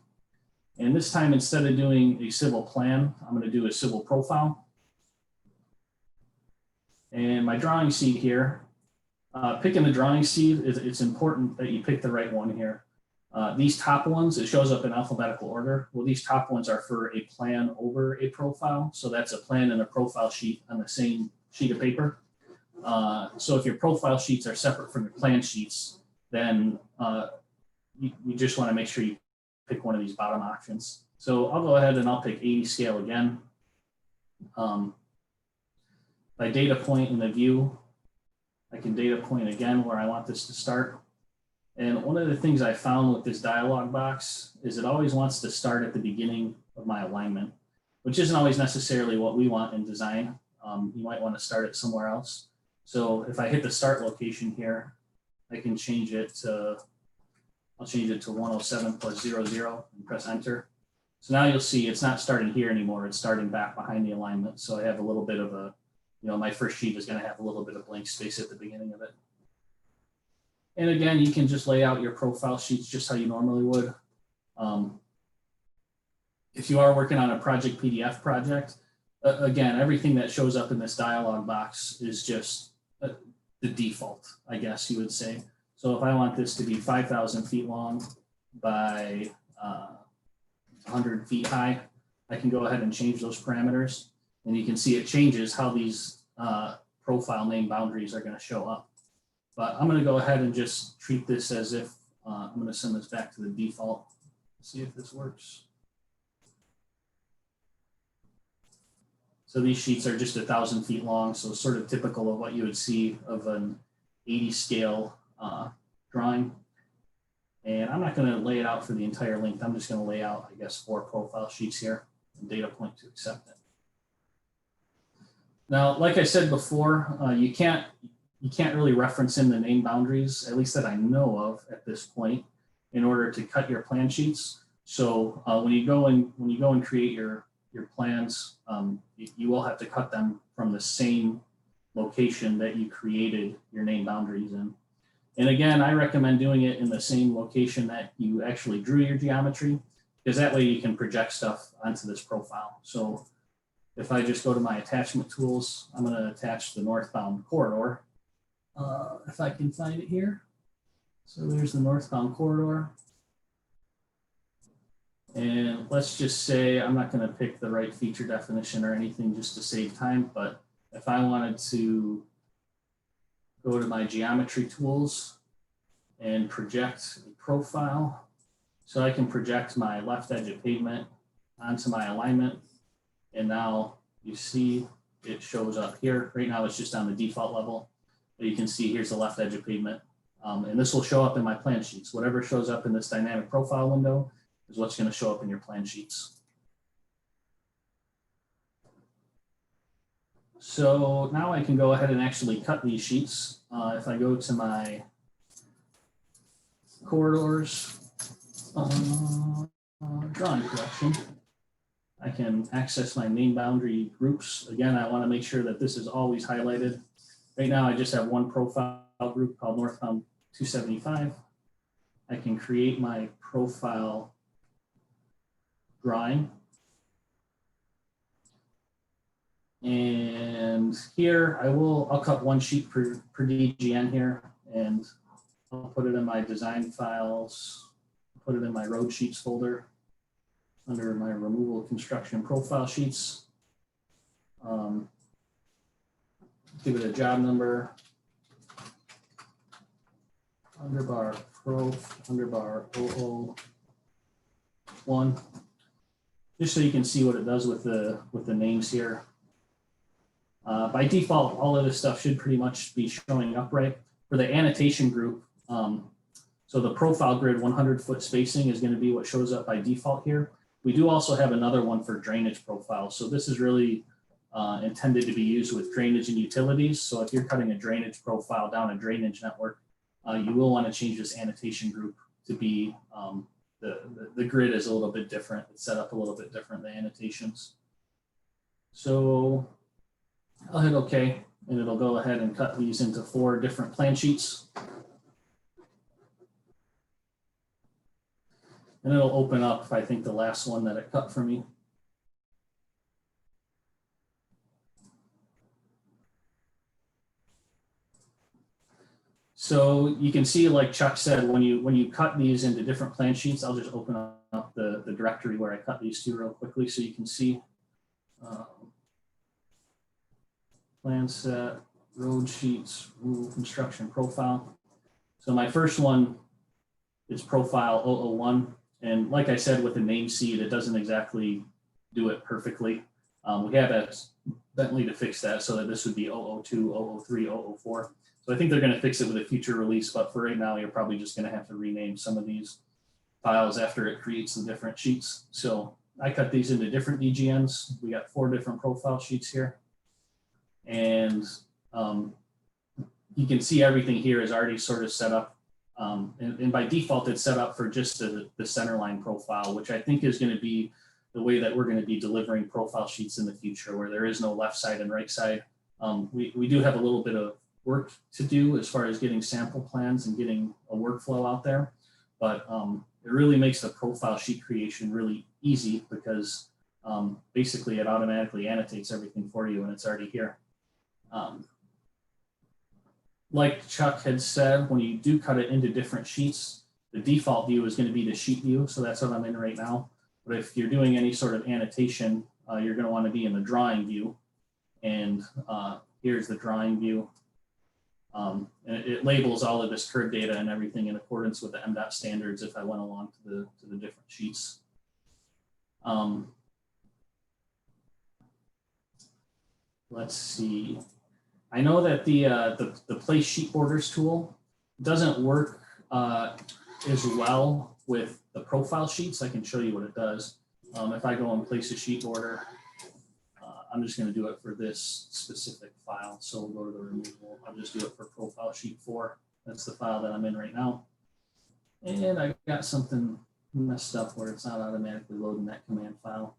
[SPEAKER 2] And this time, instead of doing a civil plan, I'm going to do a civil profile. And my drawing seed here, picking the drawing seed, it's important that you pick the right one here. These top ones, it shows up in alphabetical order. Well, these top ones are for a plan over a profile. So that's a plan and a profile sheet on the same sheet of paper. So if your profile sheets are separate from your plan sheets, then you just want to make sure you pick one of these bottom options. So I'll go ahead and I'll pick 80 scale again. By data point in the view, I can data point again where I want this to start. And one of the things I found with this dialog box is it always wants to start at the beginning of my alignment, which isn't always necessarily what we want in design. You might want to start it somewhere else. So if I hit the start location here, I can change it to, I'll change it to 107 + 00 and press enter. So now you'll see it's not starting here anymore. It's starting back behind the alignment. So I have a little bit of a, my first sheet is going to have a little bit of blank space at the beginning of it. And again, you can just lay out your profile sheets just how you normally would. If you are working on a project PDF project, again, everything that shows up in this dialog box is just the default, I guess you would say. So if I want this to be 5,000 feet long by 100 feet high, I can go ahead and change those parameters. And you can see it changes how these profile name boundaries are going to show up. But I'm going to go ahead and just treat this as if I'm going to send this back to the default. See if this works. So these sheets are just 1,000 feet long, so sort of typical of what you would see of an 80 scale drawing. And I'm not going to lay it out for the entire length. I'm just going to lay out, I guess, 4 profile sheets here and data point to accept it. Now, like I said before, you can't really reference in the name boundaries, at least that I know of at this point, in order to cut your plan sheets. So when you go and create your plans, you will have to cut them from the same location that you created your name boundaries in. And again, I recommend doing it in the same location that you actually drew your geometry, because that way you can project stuff onto this profile. So if I just go to my attachment tools, I'm going to attach the northbound corridor. If I can find it here. So there's the northbound corridor. And let's just say I'm not going to pick the right feature definition or anything just to save time, but if I wanted to go to my geometry tools and project a profile, so I can project my left edge of pavement onto my alignment. And now you see it shows up here. Right now it's just on the default level, but you can see here's the left edge of pavement. And this will show up in my plan sheets. Whatever shows up in this dynamic profile window is what's going to show up in your plan sheets. So now I can go ahead and actually cut these sheets. If I go to my corridors drawing collection, I can access my name boundary groups. Again, I want to make sure that this is always highlighted. Right now, I just have one profile group called Northbound 275. I can create my profile drawing. And here I'll cut one sheet per DGN here, and I'll put it in my design files, put it in my road sheets folder under my removal construction profile sheets. Give it a job number, underbar prof, underbar 001, just so you can see what it does with the names here. By default, all of this stuff should pretty much be showing up right. For the annotation group, so the profile grid 100-foot spacing is going to be what shows up by default here. We do also have another one for drainage profiles. So this is really intended to be used with drainage and utilities. So if you're cutting a drainage profile down a drainage network, you will want to change this annotation group to be, the grid is a little bit different. It's set up a little bit different than annotations. So I'll hit OK, and it'll go ahead and cut these into 4 different plan sheets. And it'll open up, I think, the last one that it cut for me. So you can see, like Chuck said, when you cut these into different plan sheets, I'll just open up the directory where I cut these to real quickly so you can see. Plan set, road sheets, rule construction profile. So my first one is profile 001. And like I said, with the name seed, it doesn't exactly do it perfectly. We have asked Bentley to fix that so that this would be 002, 003, 004. So I think they're going to fix it with a future release, but for right now, you're probably just going to have to rename some of these files after it creates the different sheets. So I cut these into different DGNs. We got 4 different profile sheets here. And you can see everything here is already sort of set up. And by default, it's set up for just the centerline profile, which I think is going to be the way that we're going to be delivering profile sheets in the future, where there is no left side and right side. We do have a little bit of work to do as far as getting sample plans and getting a workflow out there. But it really makes the profile sheet creation really easy because basically it automatically annotates everything for you and it's already here. Like Chuck had said, when you do cut it into different sheets, the default view is going to be the sheet view. So that's what I'm in right now. But if you're doing any sort of annotation, you're going to want to be in the drawing view. And here's the drawing view. And it labels all of this curve data and everything in accordance with the Mdot standards if I went along to the different sheets. Let's see. I know that the place sheet borders tool doesn't work as well with the profile sheets. I can show you what it does. If I go and place a sheet border, I'm just going to do it for this specific file. So we'll go to the removal. I'll just do it for profile sheet 4. That's the file that I'm in right now. And I got something messed up where it's not automatically loading that command file.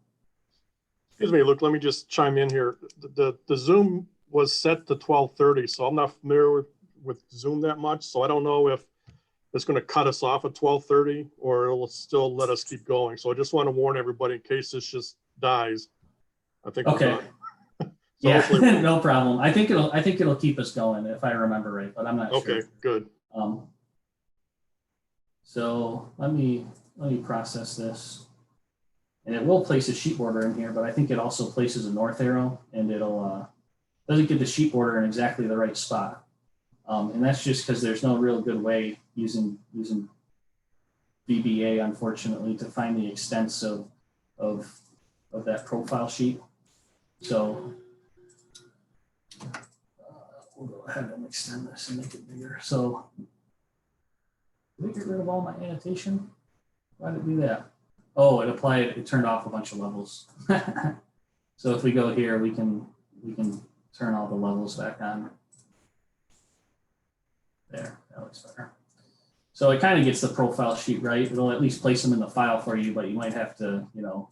[SPEAKER 1] Excuse me, Luke, let me just chime in here. The Zoom was set to 12:30, so I'm not familiar with Zoom that much. So I don't know if it's going to cut us off at 12:30 or it'll still let us keep going. So I just want to warn everybody in case this just dies. I think
[SPEAKER 2] okay.
[SPEAKER 1] So
[SPEAKER 2] yeah, no problem. I think it'll keep us going if I remember right, but I'm not sure.
[SPEAKER 1] Okay, good.
[SPEAKER 2] So let me process this, and it will place a sheet border in here, but I think it also places a north arrow, and it'll doesn't get the sheet border in exactly the right spot, and that's just because there's no real good way using VBA, unfortunately, to find the extents of that profile sheet. So we'll go ahead and extend this and make it bigger. So did I get rid of all my annotation? Why did it do that? Oh, it turned off a bunch of levels. So if we go here, we can turn all the levels back on. There, that looks better. So it kind of gets the profile sheet right. It'll at least place them in the file for you, but you might have to,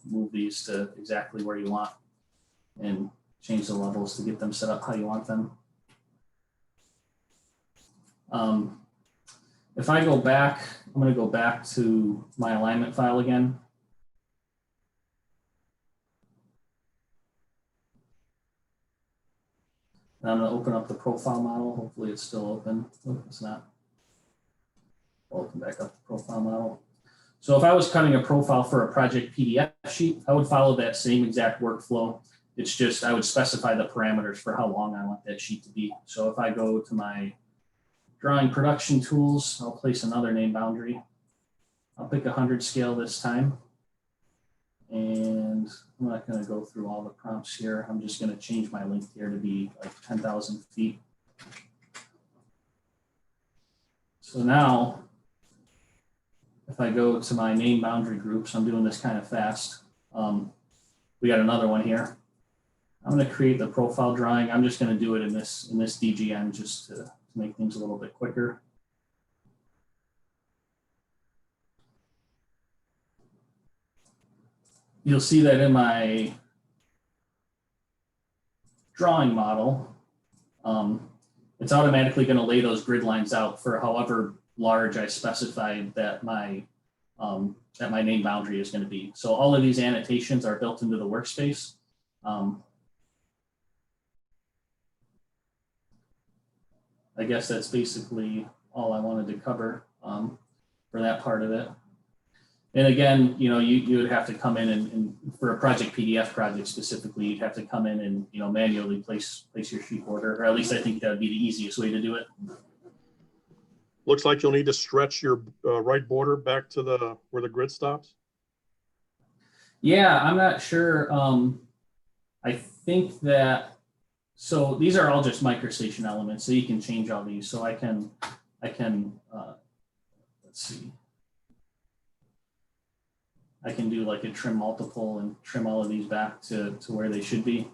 [SPEAKER 2] move these to exactly where you want and change the levels to get them set up how you want them. If I go back, I'm going to go back to my alignment file again. And I'm going to open up the profile model. Hopefully it's still open. Oh, it's not. I'll open back up the profile model. So if I was cutting a profile for a project PDF sheet, I would follow that same exact workflow. It's just I would specify the parameters for how long I want that sheet to be. So if I go to my drawing production tools, I'll place another name boundary. I'll pick 100 scale this time. And I'm not going to go through all the prompts here. I'm just going to change my length here to be like 10,000 feet. So now, if I go to my name boundary groups, I'm doing this kind of fast. We got another one here. I'm going to create the profile drawing. I'm just going to do it in this DGN just to make things a little bit quicker. You'll see that in my drawing model, it's automatically going to lay those grid lines out for however large I specified that my name boundary is going to be. So all of these annotations are built into the workspace. I guess that's basically all I wanted to cover for that part of it. And again, you would have to come in and for a project PDF project specifically, you'd have to come in and manually place your sheet border, or at least I think that would be the easiest way to do it.
[SPEAKER 1] Looks like you'll need to stretch your right border back to where the grid stops.
[SPEAKER 2] Yeah, I'm not sure. I think that So these are all just microstation elements, so you can change all these. So I can let's see. I can do like a trim multiple and trim all of these back to where they should be.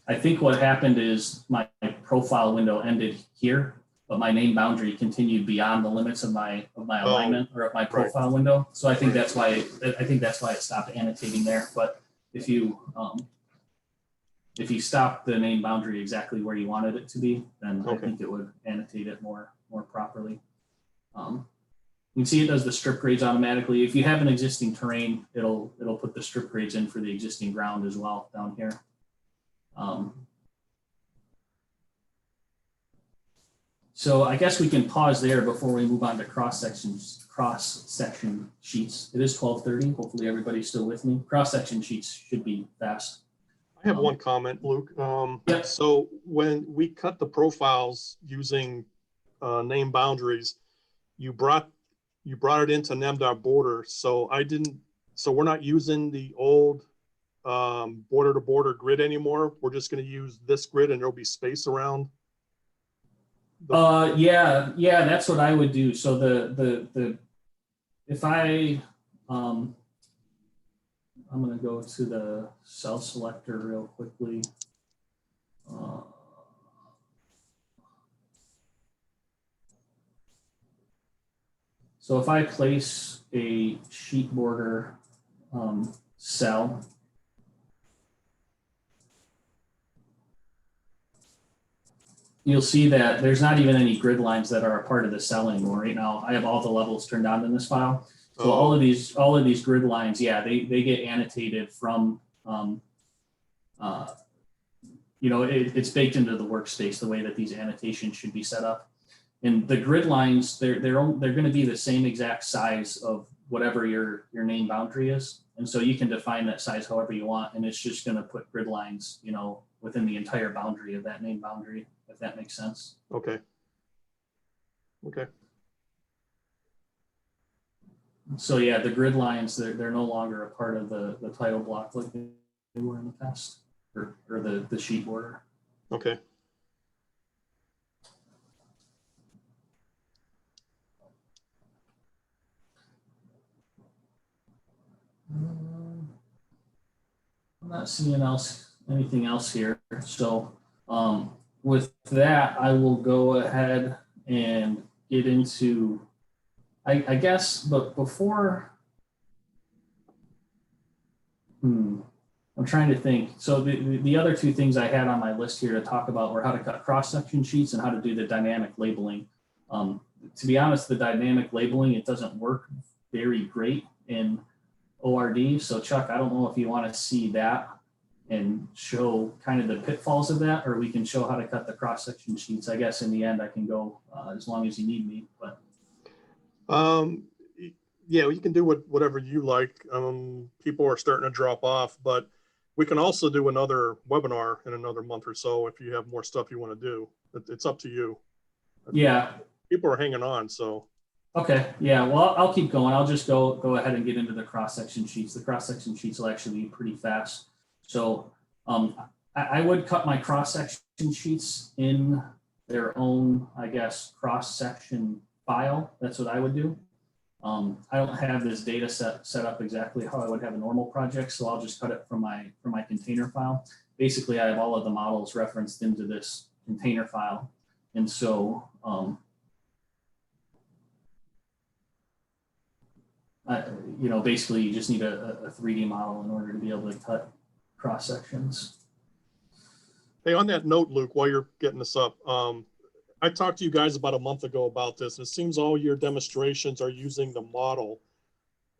[SPEAKER 2] I think what happened is my profile window ended here, but my name boundary continued beyond the limits of my alignment or of my profile window. So I think that's why it stopped annotating there. But if you stop the name boundary exactly where you wanted it to be, then I think it would annotate it more properly. You can see it does the strip grades automatically. If you have an existing terrain, it'll put the strip grades in for the existing ground as well down here. So I guess we can pause there before we move on to cross-section sheets. It is 12:30. Hopefully everybody's still with me. Cross-section sheets should be fast.
[SPEAKER 1] I have one comment, Luke.
[SPEAKER 2] Yep.
[SPEAKER 1] So when we cut the profiles using name boundaries, you brought it into Mdot border. So we're not using the old border to border grid anymore. We're just going to use this grid, and there'll be space around.
[SPEAKER 2] Yeah, that's what I would do. So if I'm going to go to the cell selector real quickly. So if I place a sheet border cell, you'll see that there's not even any grid lines that are a part of the cell anymore. Right now, I have all the levels turned on in this file. So all of these grid lines, yeah, they get annotated from, it's baked into the workspace the way that these annotations should be set up. And the grid lines, they're going to be the same exact size of whatever your name boundary is, and so you can define that size however you want, and it's just going to put grid lines, within the entire boundary of that name boundary, if that makes sense.
[SPEAKER 1] Okay.
[SPEAKER 2] So yeah, the grid lines, they're no longer a part of the title block like they were in the past, or the sheet border.
[SPEAKER 1] Okay.
[SPEAKER 2] I'm not seeing anything else here. So with that, I will go ahead and get into, I guess, but before, I'm trying to think. So the other two things I had on my list here to talk about were how to cut cross-section sheets and how to do the dynamic labeling. To be honest, the dynamic labeling, it doesn't work very great in ORD. So Chuck, I don't know if you want to see that and show kind of the pitfalls of that, or we can show how to cut the cross-section sheets. I guess in the end I can go as long as you need me, but.
[SPEAKER 1] Yeah, you can do whatever you like. People are starting to drop off, but we can also do another webinar in another month or so if you have more stuff you want to do. It's up to you.
[SPEAKER 2] Yeah.
[SPEAKER 1] People are hanging on, so.
[SPEAKER 2] Okay, yeah, well, I'll keep going. I'll just go ahead and get into the cross-section sheets. The cross-section sheets will actually be pretty fast. So I would cut my cross-section sheets in their own, I guess, cross-section file. That's what I would do. I don't have this data set up exactly how I would have a normal project, so I'll just cut it from my container file. Basically, I have all of the models referenced into this container file. And so basically you just need a 3D model in order to be able to cut cross sections.
[SPEAKER 1] Hey, on that note, Luke, while you're getting this up, I talked to you guys about a month ago about this. It seems all your demonstrations are using the model.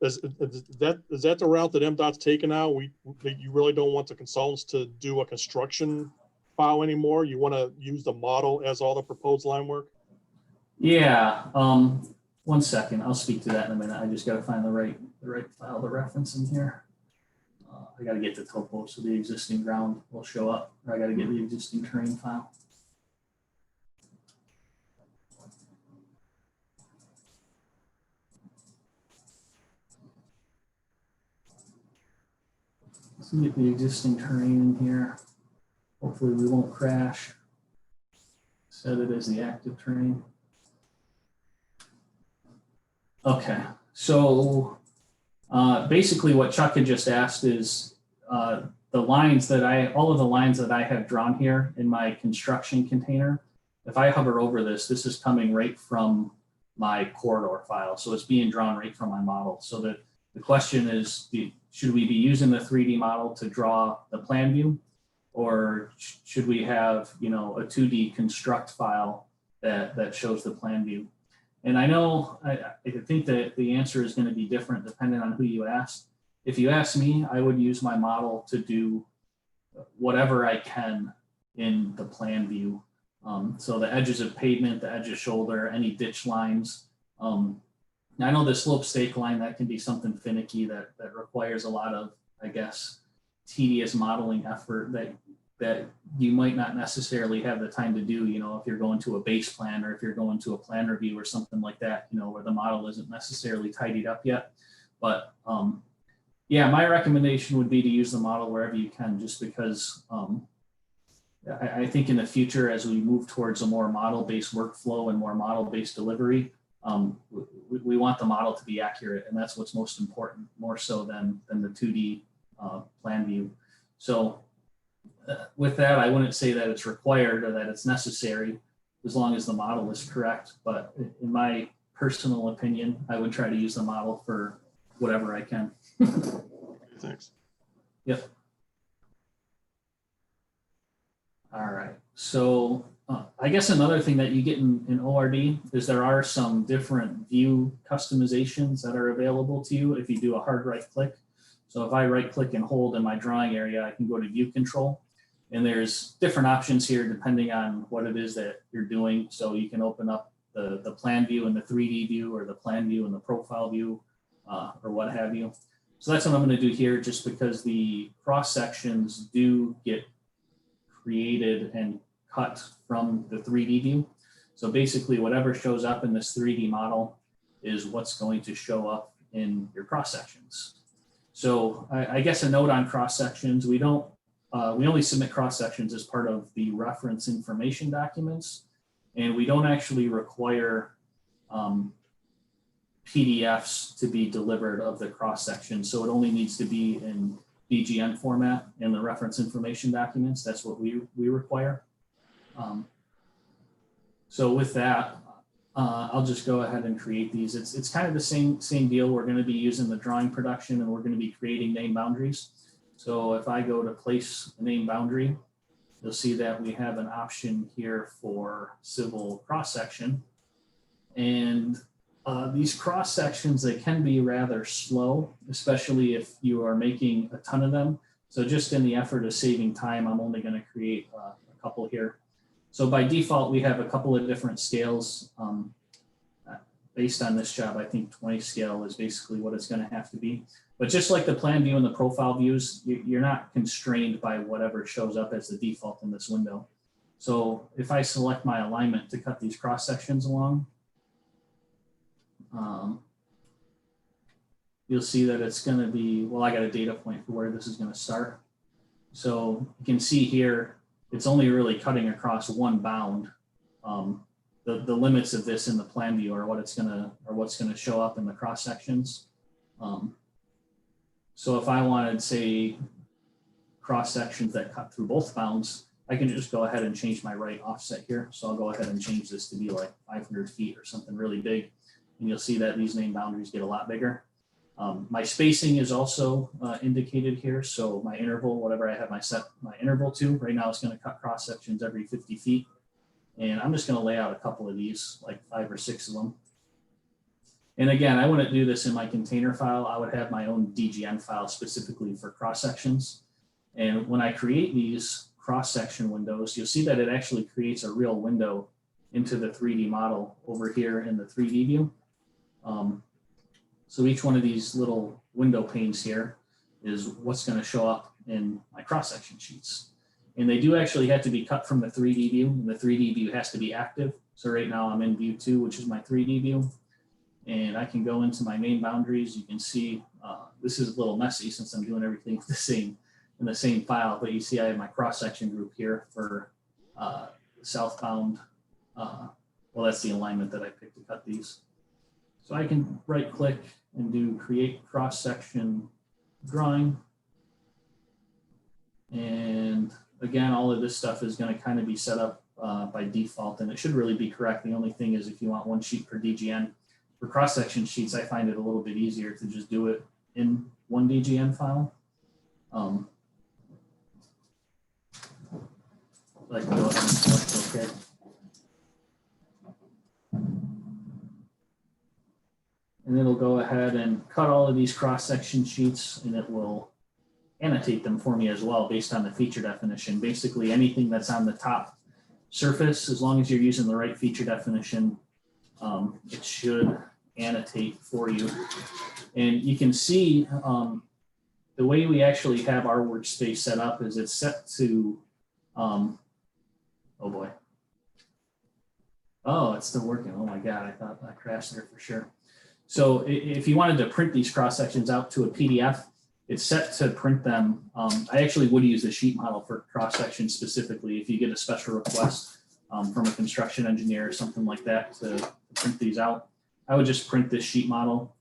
[SPEAKER 1] Is that the route that Mdot's taken now? You really don't want the consultants to do a construction file anymore. You want to use the model as all the proposed line work? Yeah.
[SPEAKER 2] 1 second, I'll speak to that in a minute. I just got to find the right file to reference in here. I got to get the topo so the existing ground will show up. Or I got to get the existing terrain file. Let's get the existing terrain in here. Hopefully we won't crash. Set it as the active terrain. Okay, so basically what Chuck had just asked is the lines that all of the lines that I have drawn here in my construction container, if I hover over this, this is coming right from my corridor file. So it's being drawn right from my model. So that the question is, should we be using the 3D model to draw the plan view? Or should we have, you know, a 2D construct file that shows the plan view? And I know, I think that the answer is going to be different depending on who you ask. If you ask me, I would use my model to do whatever I can in the plan view. So the edges of pavement, the edge of shoulder, any ditch lines. I know the slope stake line, that can be something finicky that requires a lot of, I guess, tedious modeling effort that you might not necessarily have the time to do, you know, if you're going to a base plan or if you're going to a plan review or something like that, you know, where the model isn't necessarily tidied up yet. But yeah, my recommendation would be to use the model wherever you can, just because I think in the future, as we move towards a more model-based workflow and more model-based delivery, we want the model to be accurate, and that's what's most important, more so than the 2D plan view. So with that, I wouldn't say that it's required or that it's necessary as long as the model is correct. But in my personal opinion, I would try to use the model for whatever I can.
[SPEAKER 1] Thanks.
[SPEAKER 2] Yep. All right. So I guess another thing that you get in ORD is there are some different view customizations that are available to you if you do a hard right click. So if I right click and hold in my drawing area, I can go to view control. And there's different options here depending on what it is that you're doing. So you can open up the plan view and the 3D view, or the plan view and the profile view, or what have you. So that's what I'm going to do here, just because the cross sections do get created and cut from the 3D view. So basically whatever shows up in this 3D model is what's going to show up in your cross sections. So I guess a note on cross sections, we only submit cross sections as part of the reference information documents, and we don't actually require PDFs to be delivered of the cross section. So it only needs to be in BGN format in the reference information documents. That's what we require. So with that, I'll just go ahead and create these. It's kind of the same deal. We're going to be using the drawing production, and we're going to be creating name boundaries. So if I go to place a name boundary, you'll see that we have an option here for civil cross section. And these cross sections, they can be rather slow, especially if you are making a ton of them. So just in the effort of saving time, I'm only going to create a couple here. So by default, we have a couple of different scales. Based on this job, I think 20 scale is basically what it's going to have to be. But just like the plan view and the profile views, you're not constrained by whatever shows up as the default in this window. So if I select my alignment to cut these cross sections along, you'll see that it's going to be, well, I got a data point for where this is going to start. So you can see here, it's only really cutting across one bound. The limits of this in the plan view are what's going to show up in the cross sections. So if I wanted, say, cross sections that cut through both bounds, I can just go ahead and change my right offset here. So I'll go ahead and change this to be like 500 feet or something really big. And you'll see that these name boundaries get a lot bigger. My spacing is also indicated here. So my interval, whatever I have my interval to, right now it's going to cut cross sections every 50 feet. And I'm just going to lay out a couple of these, like 5 or 6 of them. And again, I wouldn't do this in my container file. I would have my own DGN file specifically for cross sections. And when I create these cross section windows, you'll see that it actually creates a real window into the 3D model over here in the 3D view. So each one of these little window panes here is what's going to show up in my cross section sheets. And they do actually have to be cut from the 3D view, and the 3D view has to be active. So right now I'm in view 2, which is my 3D view. And I can go into my main boundaries. You can see this is a little messy since I'm doing everything with the in the same file, but you see I have my cross-section group here for southbound. Well, that's the alignment that I picked to cut these. So I can right click and do create cross-section drawing. And again, all of this stuff is going to kind of be set up by default, and it should really be correct. The only thing is if you want one sheet per DGN. For cross-section sheets, I find it a little bit easier to just do it in one DGN file. I can go ahead and select OK. And it'll go ahead and cut all of these cross-section sheets, and it will annotate them for me as well based on the feature definition. Basically, anything that's on the top surface, as long as you're using the right feature definition, it should annotate for you. And you can see the way we actually have our workspace set up is it's set to, oh boy. Oh, it's still working. Oh my God, I thought I crashed there for sure. So if you wanted to print these cross sections out to a PDF, it's set to print them. I actually would use the sheet model for cross sections specifically. If you get a special request from a construction engineer or something like that to print these out, I would just print this sheet model.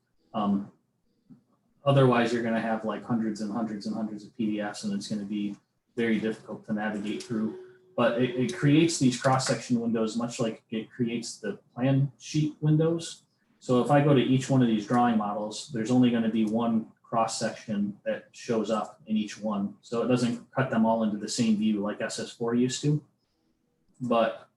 [SPEAKER 2] Otherwise, you're going to have like hundreds and hundreds and hundreds of PDFs, and it's going to be very difficult to navigate through. But it creates these cross-section windows much like it creates the plan sheet windows. So if I go to each one of these drawing models, there's only going to be one cross-section that shows up in each one. So it doesn't cut them all into the same view like SS4 used to. But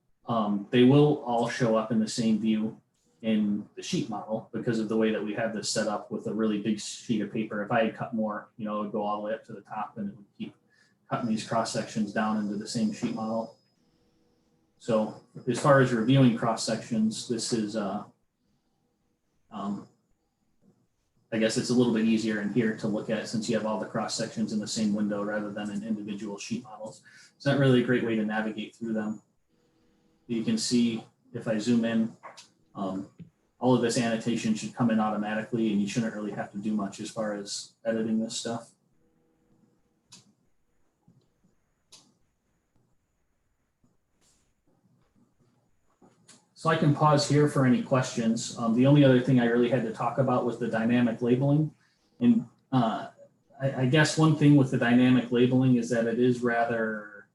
[SPEAKER 2] they will all show up in the same view in the sheet model because of the way that we have this set up with a really big sheet of paper. If I had cut more, you know, it would go all the way up to the top and it would keep cutting these cross sections down into the same sheet model. So as far as reviewing cross sections, this is, I guess it's a little bit easier in here to look at since you have all the cross sections in the same window rather than in individual sheet models. It's not really a great way to navigate through them. You can see if I zoom in, all of this annotation should come in automatically and you shouldn't really have to do much as far as editing this stuff. So I can pause here for any questions. The only other thing I really had to talk about was the dynamic labeling. And I guess one thing with the dynamic labeling is that it is rather,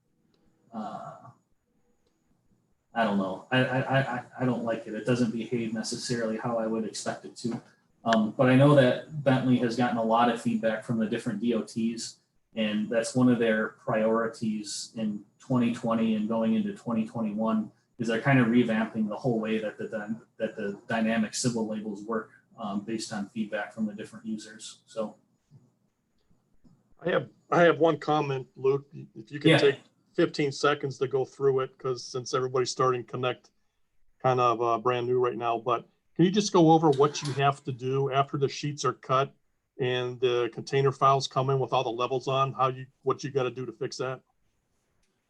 [SPEAKER 2] I don't know. I don't like it. It doesn't behave necessarily how I would expect it to. But I know that Bentley has gotten a lot of feedback from the different DOTs, and that's one of their priorities in 2020 and going into 2021 is they're kind of revamping the whole way that the dynamic civil labels work based on feedback from the different users. So
[SPEAKER 1] I have one comment, Luke. If you can take 15 seconds to go through it, because since everybody's starting Connect kind of brand new right now, but can you just go over what you have to do after the sheets are cut and the container files come in with all the levels on, what you got to do to fix that?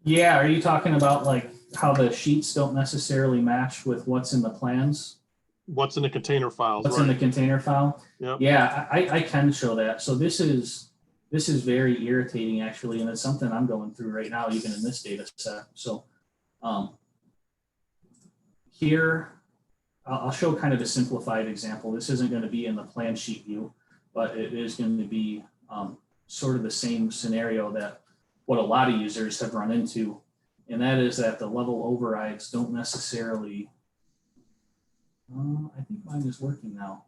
[SPEAKER 2] Yeah, are you talking about like how the sheets don't necessarily match with what's in the plans?
[SPEAKER 1] What's in the container files?
[SPEAKER 2] What's in the container file?
[SPEAKER 1] Yep.
[SPEAKER 2] Yeah, I can show that. So this is very irritating actually, and it's something I'm going through right now, even in this data set. So here, I'll show kind of a simplified example. This isn't going to be in the plan sheet view, but it is going to be sort of the same scenario that what a lot of users have run into, and that is that the level overrides don't necessarily, I think mine is working now.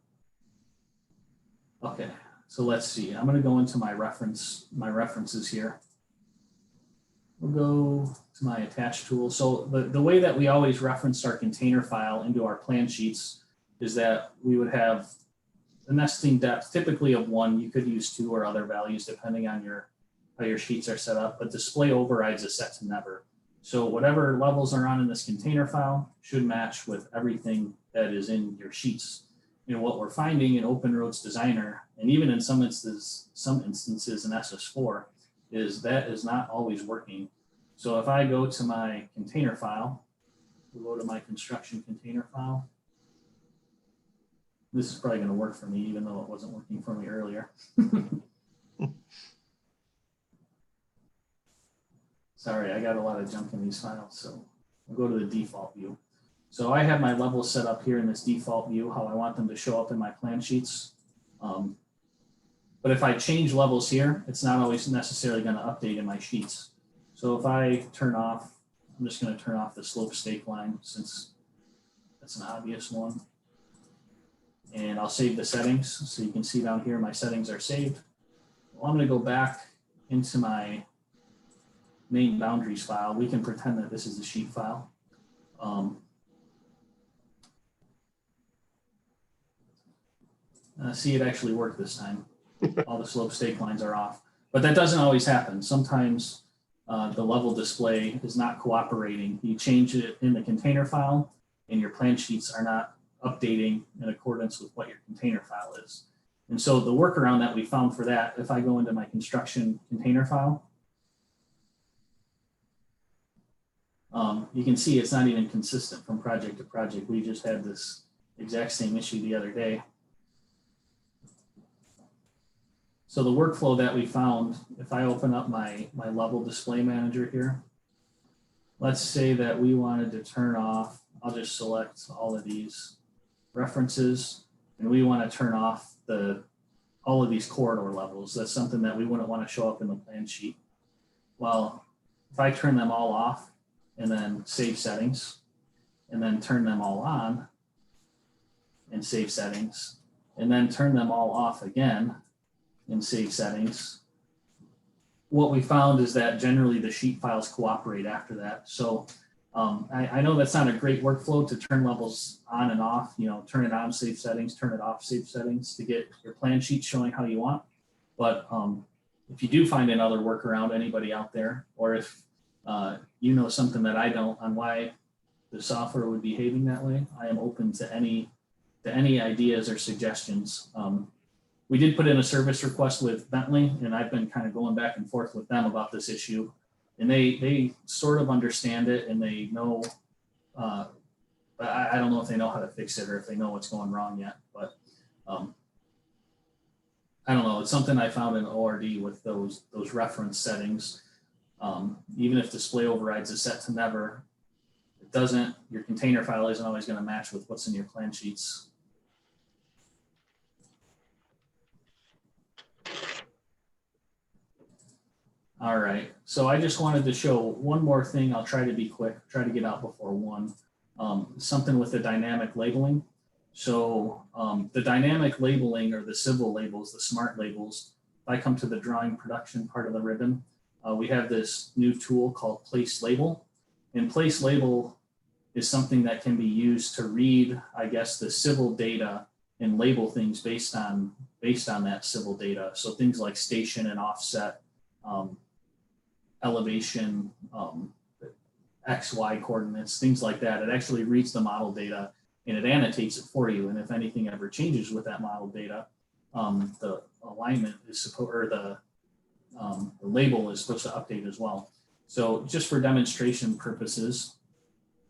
[SPEAKER 2] Okay, so let's see. I'm going to go into my references here. We'll go to my attach tool. So the way that we always referenced our container file into our plan sheets is that we would have a nesting depth typically of 1. You could use 2 or other values depending on how your sheets are set up, but display overrides is set to never. So whatever levels are on in this container file should match with everything that is in your sheets. You know, what we're finding in OpenRoads Designer, and even in some instances in SS4, is that is not always working. So if I go to my container file, we'll go to my construction container file. This is probably going to work for me, even though it wasn't working for me earlier. Sorry, I got a lot of junk in these files, so I'll go to the default view. So I have my levels set up here in this default view, how I want them to show up in my plan sheets. But if I change levels here, it's not always necessarily going to update in my sheets. So if I turn off, I'm just going to turn off the slope stake line since that's an obvious one. And I'll save the settings. So you can see down here, my settings are saved. Well, I'm going to go back into my main boundaries file. We can pretend that this is the sheet file. See, it actually worked this time. All the slope stake lines are off, but that doesn't always happen. Sometimes the level display is not cooperating. You change it in the container file and your plan sheets are not updating in accordance with what your container file is. And so the workaround that we found for that, if I go into my construction container file, you can see it's not even consistent from project to project. We just had this exact same issue the other day. So the workflow that we found, if I open up my level display manager here, let's say that we wanted to turn off, I'll just select all of these references, and we want to turn off all of these corridor levels. That's something that we wouldn't want to show up in the plan sheet. Well, if I turn them all off and then save settings, and then turn them all on and save settings, and then turn them all off again, and save settings, what we found is that generally the sheet files cooperate after that. So I know that's not a great workflow to turn levels on and off, turn it on, save settings, turn it off, save settings to get your plan sheet showing how you want. But if you do find another workaround, anybody out there, or if you know something that I don't on why the software would be behaving that way, I am open to any ideas or suggestions. We did put in a service request with Bentley, and I've been kind of going back and forth with them about this issue. And they sort of understand it, and they know, but I don't know if they know how to fix it or if they know what's going wrong yet. But I don't know. It's something I found in ORD with those reference settings. Even if display overrides is set to never, it doesn't. Your container file isn't always going to match with what's in your plan sheets. All right, so I just wanted to show one more thing. I'll try to be quick, try to get out before 1. Something with the dynamic labeling. So the dynamic labeling, or the civil labels, the smart labels, if I come to the drawing production part of the ribbon, we have this new tool called Place Label. And Place Label is something that can be used to read, I guess, the civil data and label things based on that civil data. So things like station and offset, elevation, X, Y coordinates, things like that. It actually reads the model data and it annotates it for you. And if anything ever changes with that model data, the alignment is supposed, or the label is supposed to update as well. So just for demonstration purposes,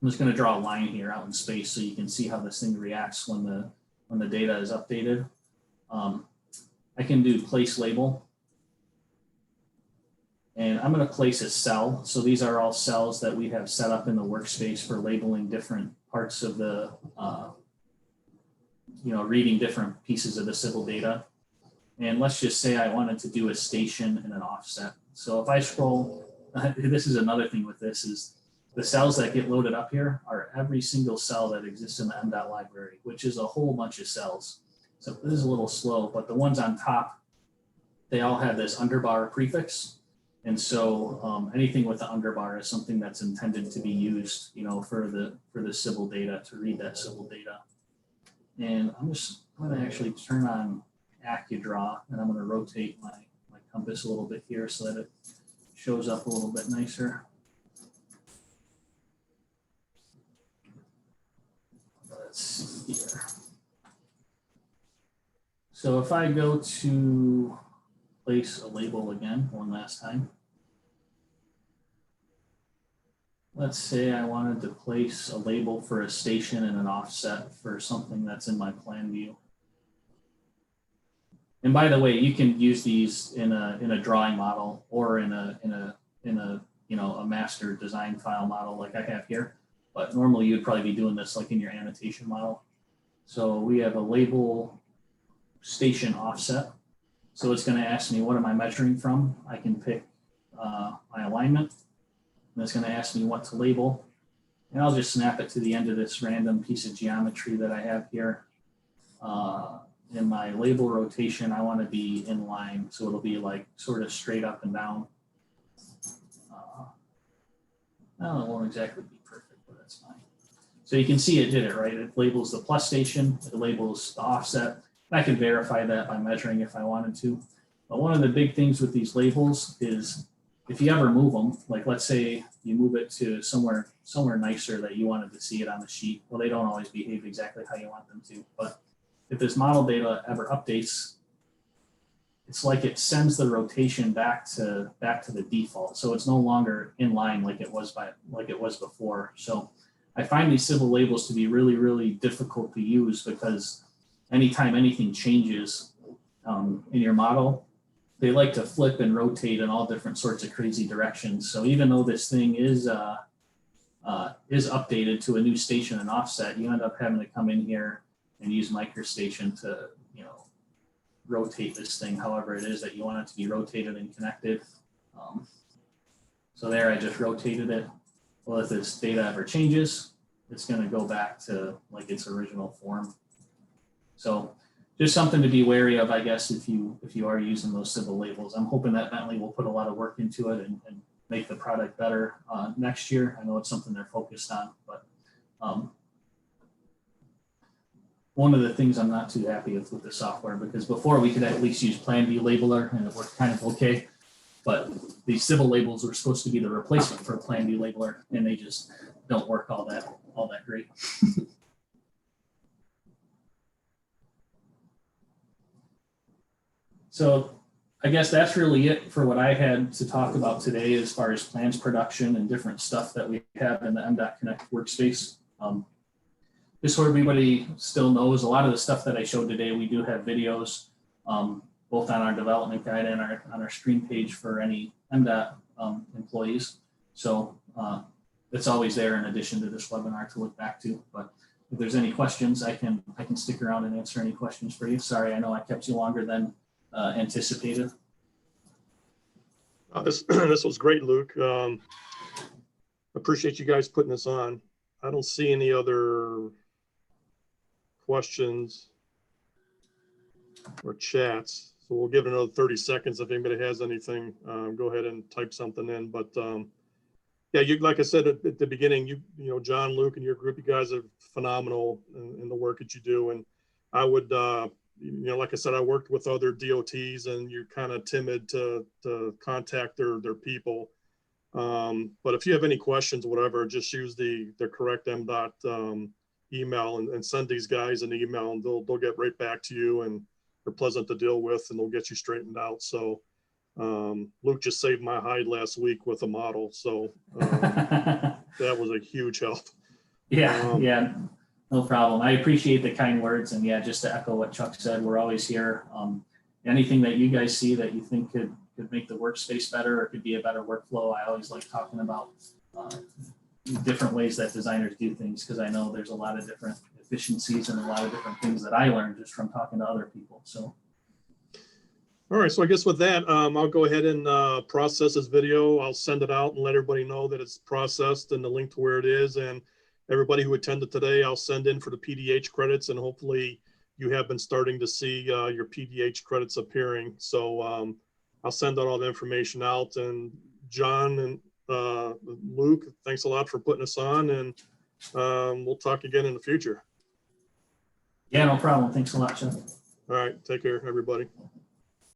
[SPEAKER 2] I'm just going to draw a line here out in space so you can see how this thing reacts when the data is updated. I can do place label. And I'm going to place a cell. So these are all cells that we have set up in the workspace for labeling different parts of the, reading different pieces of the civil data. And let's just say I wanted to do a station and an offset. So if I scroll, this is another thing with this is the cells that get loaded up here are every single cell that exists in the Mdot library, which is a whole bunch of cells. So this is a little slow, but the ones on top, they all have this underbar prefix. And so anything with the underbar is something that's intended to be used, for the civil data, to read that civil data. And I'm going to actually turn on AccuDraw, and I'm going to rotate my compass a little bit here so that it shows up a little bit nicer. Let's see here. So if I go to place a label again one last time. Let's say I wanted to place a label for a station and an offset for something that's in my plan view. And by the way, you can use these in a drawing model or in a you know, a master design file model like I have here. But normally you'd probably be doing this like in your annotation model. So we have a label station offset. So it's going to ask me, what am I measuring from? I can pick my alignment. And it's going to ask me what to label. And I'll just snap it to the end of this random piece of geometry that I have here. In my label rotation, I want to be in line. So it'll be like sort of straight up and down. Well, it won't exactly be perfect, but that's fine. So you can see it did it, right? It labels the plus station, it labels the offset. I can verify that by measuring if I wanted to. But one of the big things with these labels is if you ever move them, like let's say you move it to somewhere nicer that you wanted to see it on the sheet. Well, they don't always behave exactly how you want them to. But if this model data ever updates, it's like it sends the rotation back to the default. So it's no longer in line like it was before. So I find these civil labels to be really, really difficult to use because anytime anything changes in your model, they like to flip and rotate in all different sorts of crazy directions. So even though this thing is updated to a new station and offset, you end up having to come in here and use MicroStation to, you know, rotate this thing however it is that you want it to be rotated and connected. So there I just rotated it. Well, if this data ever changes, it's going to go back to like its original form. So just something to be wary of, I guess, if you are using those civil labels. I'm hoping that Bentley will put a lot of work into it and make the product better next year. I know it's something they're focused on, but one of the things I'm not too happy with the software, because before we could at least use Plan View Labeler and it worked kind of okay, but these civil labels were supposed to be the replacement for Plan View Labeler, and they just don't work all that great. So I guess that's really it for what I had to talk about today as far as plans production and different stuff that we have in the Mdot Connect workspace. Just so everybody still knows, a lot of the stuff that I showed today, we do have videos, both on our development guide and on our stream page for any Mdot employees. So it's always there in addition to this webinar to look back to. But if there's any questions, I can stick around and answer any questions for you. Sorry, I know I kept you longer than anticipated.
[SPEAKER 1] This was great, Luke. Appreciate you guys putting this on. I don't see any other questions or chats, so we'll give it another 30 seconds. If anybody has anything, go ahead and type something in. But yeah, you, like I said at the beginning, you know, John, Luke, and your group, you guys are phenomenal in the work that you do. And I would, you know, like I said, I worked with other DOTs, and you're kind of timid to contact their people. But if you have any questions, whatever, just use the correct Mdot email and send these guys an email, and they'll get right back to you, and they're pleasant to deal with, and they'll get you straightened out. So Luke just saved my hide last week with a model, so that was a huge help.
[SPEAKER 2] Yeah, yeah, no problem. I appreciate the kind words, and yeah, just to echo what Chuck said, we're always here. Anything that you guys see that you think could make the workspace better or could be a better workflow, I always like talking about different ways that designers do things, because I know there's a lot of different efficiencies and a lot of different things that I learned just from talking to other people. So,
[SPEAKER 1] all right, so I guess with that, I'll go ahead and process this video. I'll send it out and let everybody know that it's processed and the link to where it is. And everybody who attended today, I'll send in for the PDH credits, and hopefully you have been starting to see your PDH credits appearing. So I'll send out all the information out. And John and Luke, thanks a lot for putting us on, and we'll talk again in the future.
[SPEAKER 2] yeah, no problem. Thanks a lot, Chuck.
[SPEAKER 1] All right, take care, everybody.